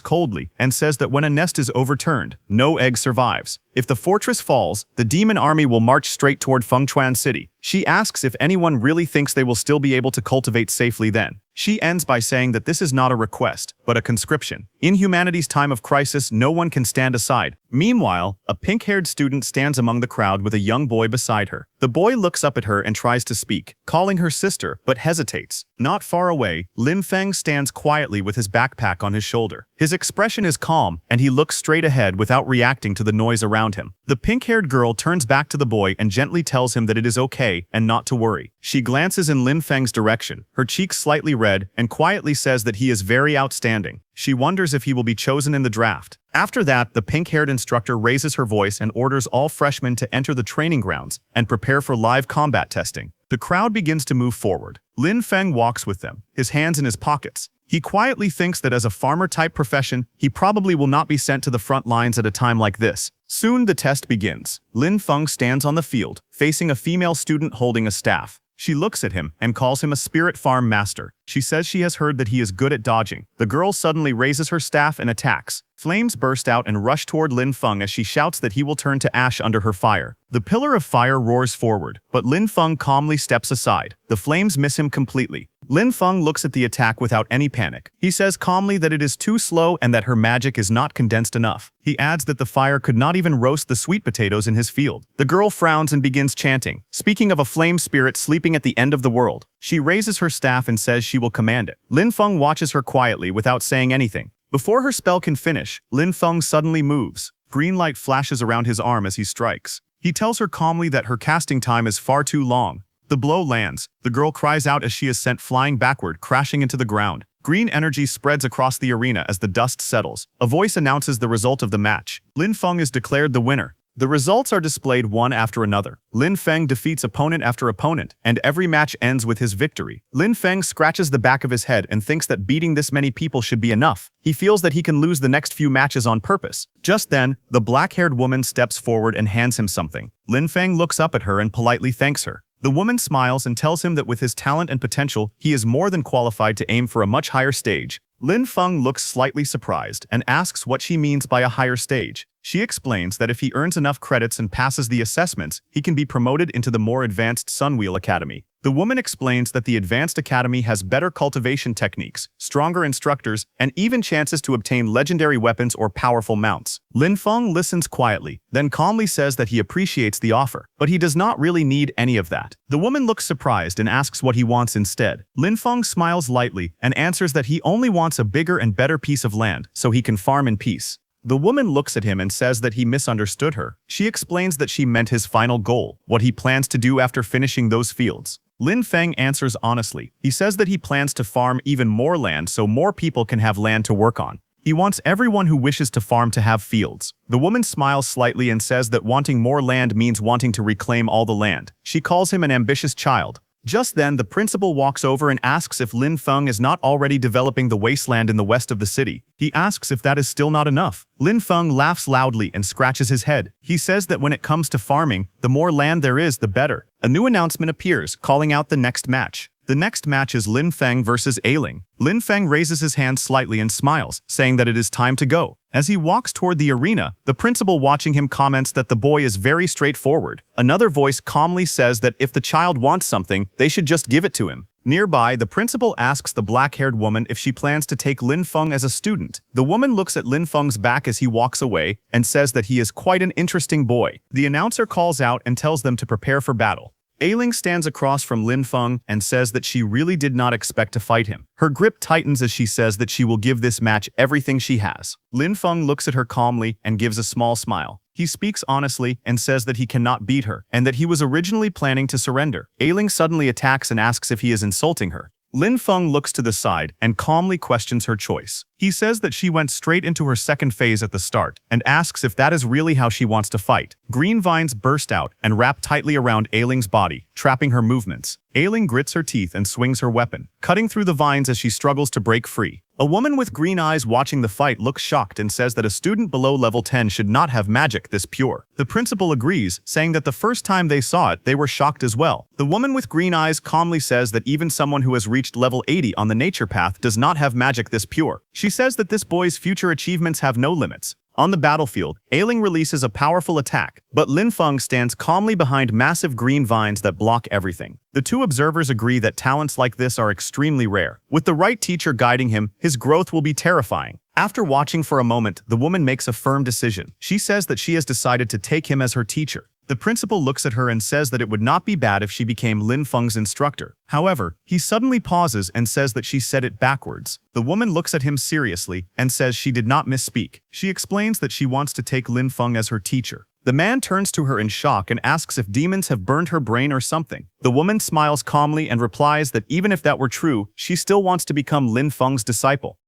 coldly and says that when a nest is overturned, no egg survives. If the fortress falls, the demon army will march straight toward Fengchuan City. She asks if anyone really thinks they will still be able to cultivate safely then. She ends by saying that this is not a request, but a conscription. In humanity's time of crisis, no one can stand aside. Meanwhile, a pink-haired student stands among the crowd with a young boy beside her. The boy looks up at her and tries to speak, calling her sister, but hesitates. Not far away, Lin Feng stands quietly with his backpack on his shoulder. His expression is calm, and he looks straight ahead without reacting to the noise around him. The pink-haired girl turns back to the boy and gently tells him that it is okay and not to worry. She glances in Lin Feng's direction, her cheeks slightly red, and quietly says that he is very outstanding. She wonders if he will be chosen in the draft. After that, the pink-haired instructor raises her voice and orders all freshmen to enter the training grounds and prepare for live combat testing. The crowd begins to move forward. Lin Feng walks with them, his hands in his pockets. He quietly thinks that as a farmer-type profession, he probably will not be sent to the front lines at a time like this. Soon the test begins. Lin Feng stands on the field, facing a female student holding a staff. She looks at him and calls him a Spirit Farm Master. She says she has heard that he is good at dodging. The girl suddenly raises her staff and attacks. Flames burst out and rush toward Lin Feng as she shouts that he will turn to ash under her fire. The pillar of fire roars forward, but Lin Feng calmly steps aside. The flames miss him completely. Lin Feng looks at the attack without any panic. He says calmly that it is too slow and that her magic is not condensed enough. He adds that the fire could not even roast the sweet potatoes in his field. The girl frowns and begins chanting, speaking of a flame spirit sleeping at the end of the world. She raises her staff and says she will command it. Lin Feng watches her quietly without saying anything. Before her spell can finish, Lin Feng suddenly moves. Green light flashes around his arm as he strikes. He tells her calmly that her casting time is far too long. The blow lands. The girl cries out as she is sent flying backward, crashing into the ground. Green energy spreads across the arena as the dust settles. A voice announces the result of the match. Lin Feng is declared the winner. The results are displayed one after another. Lin Feng defeats opponent after opponent, and every match ends with his victory. Lin Feng scratches the back of his head and thinks that beating this many people should be enough. He feels that he can lose the next few matches on purpose. Just then, the black-haired woman steps forward and hands him something. Lin Feng looks up at her and politely thanks her. The woman smiles and tells him that with his talent and potential, he is more than qualified to aim for a much higher stage. Lin Feng looks slightly surprised and asks what she means by a higher stage. She explains that if he earns enough credits and passes the assessments, he can be promoted into the more advanced Sunwheel Academy. The woman explains that the Advanced Academy has better cultivation techniques, stronger instructors, and even chances to obtain legendary weapons or powerful mounts. Lin Feng listens quietly, then calmly says that he appreciates the offer, but he does not really need any of that. The woman looks surprised and asks what he wants instead. Lin Feng smiles lightly and answers that he only wants a bigger and better piece of land so he can farm in peace. The woman looks at him and says that he misunderstood her. She explains that she meant his final goal, what he plans to do after finishing those fields. Lin Feng answers honestly. He says that he plans to farm even more land so more people can have land to work on. He wants everyone who wishes to farm to have fields. The woman smiles slightly and says that wanting more land means wanting to reclaim all the land. She calls him an ambitious child. Just then, the principal walks over and asks if Lin Feng is not already developing the wasteland in the west of the city. He asks if that is still not enough. Lin Feng laughs loudly and scratches his head. He says that when it comes to farming, the more land there is, the better. A new announcement appears, calling out the next match. The next match is Lin Feng versus Ailing. Lin Feng raises his hand slightly and smiles, saying that it is time to go. As he walks toward the arena, the principal watching him comments that the boy is very straightforward. Another voice calmly says that if the child wants something, they should just give it to him. Nearby, the principal asks the black-haired woman if she plans to take Lin Feng as a student. The woman looks at Lin Feng's back as he walks away and says that he is quite an interesting boy. The announcer calls out and tells them to prepare for battle. Ailing stands across from Lin Feng and says that she really did not expect to fight him. Her grip tightens as she says that she will give this match everything she has. Lin Feng looks at her calmly and gives a small smile. He speaks honestly and says that he cannot beat her and that he was originally planning to surrender. Ailing suddenly attacks and asks if he is insulting her. Lin Feng looks to the side and calmly questions her choice. He says that she went straight into her second phase at the start and asks if that is really how she wants to fight. Green vines burst out and wrap tightly around Ailing's body, trapping her movements. Ailing grits her teeth and swings her weapon, cutting through the vines as she struggles to break free. A woman with green eyes watching the fight looks shocked and says that a student below level 10 should not have magic this pure. The principal agrees, saying that the first time they saw it, they were shocked as well. The woman with green eyes calmly says that even someone who has reached level 80 on the nature path does not have magic this pure. She says that this boy's future achievements have no limits. On the battlefield, Ailing releases a powerful attack, but Lin Feng stands calmly behind massive green vines that block everything. The two observers agree that talents like this are extremely rare. With the right teacher guiding him, his growth will be terrifying. After watching for a moment, the woman makes a firm decision. She says that she has decided to take him as her teacher. The principal looks at her and says that it would not be bad if she became Lin Feng's instructor. However, he suddenly pauses and says that she said it backwards. The woman looks at him seriously and says she did not misspeak. She explains that she wants to take Lin Feng as her teacher. The man turns to her in shock and asks if demons have burned her brain or something. The woman smiles calmly and replies that even if that were true, she still wants to become Lin Feng's disciple.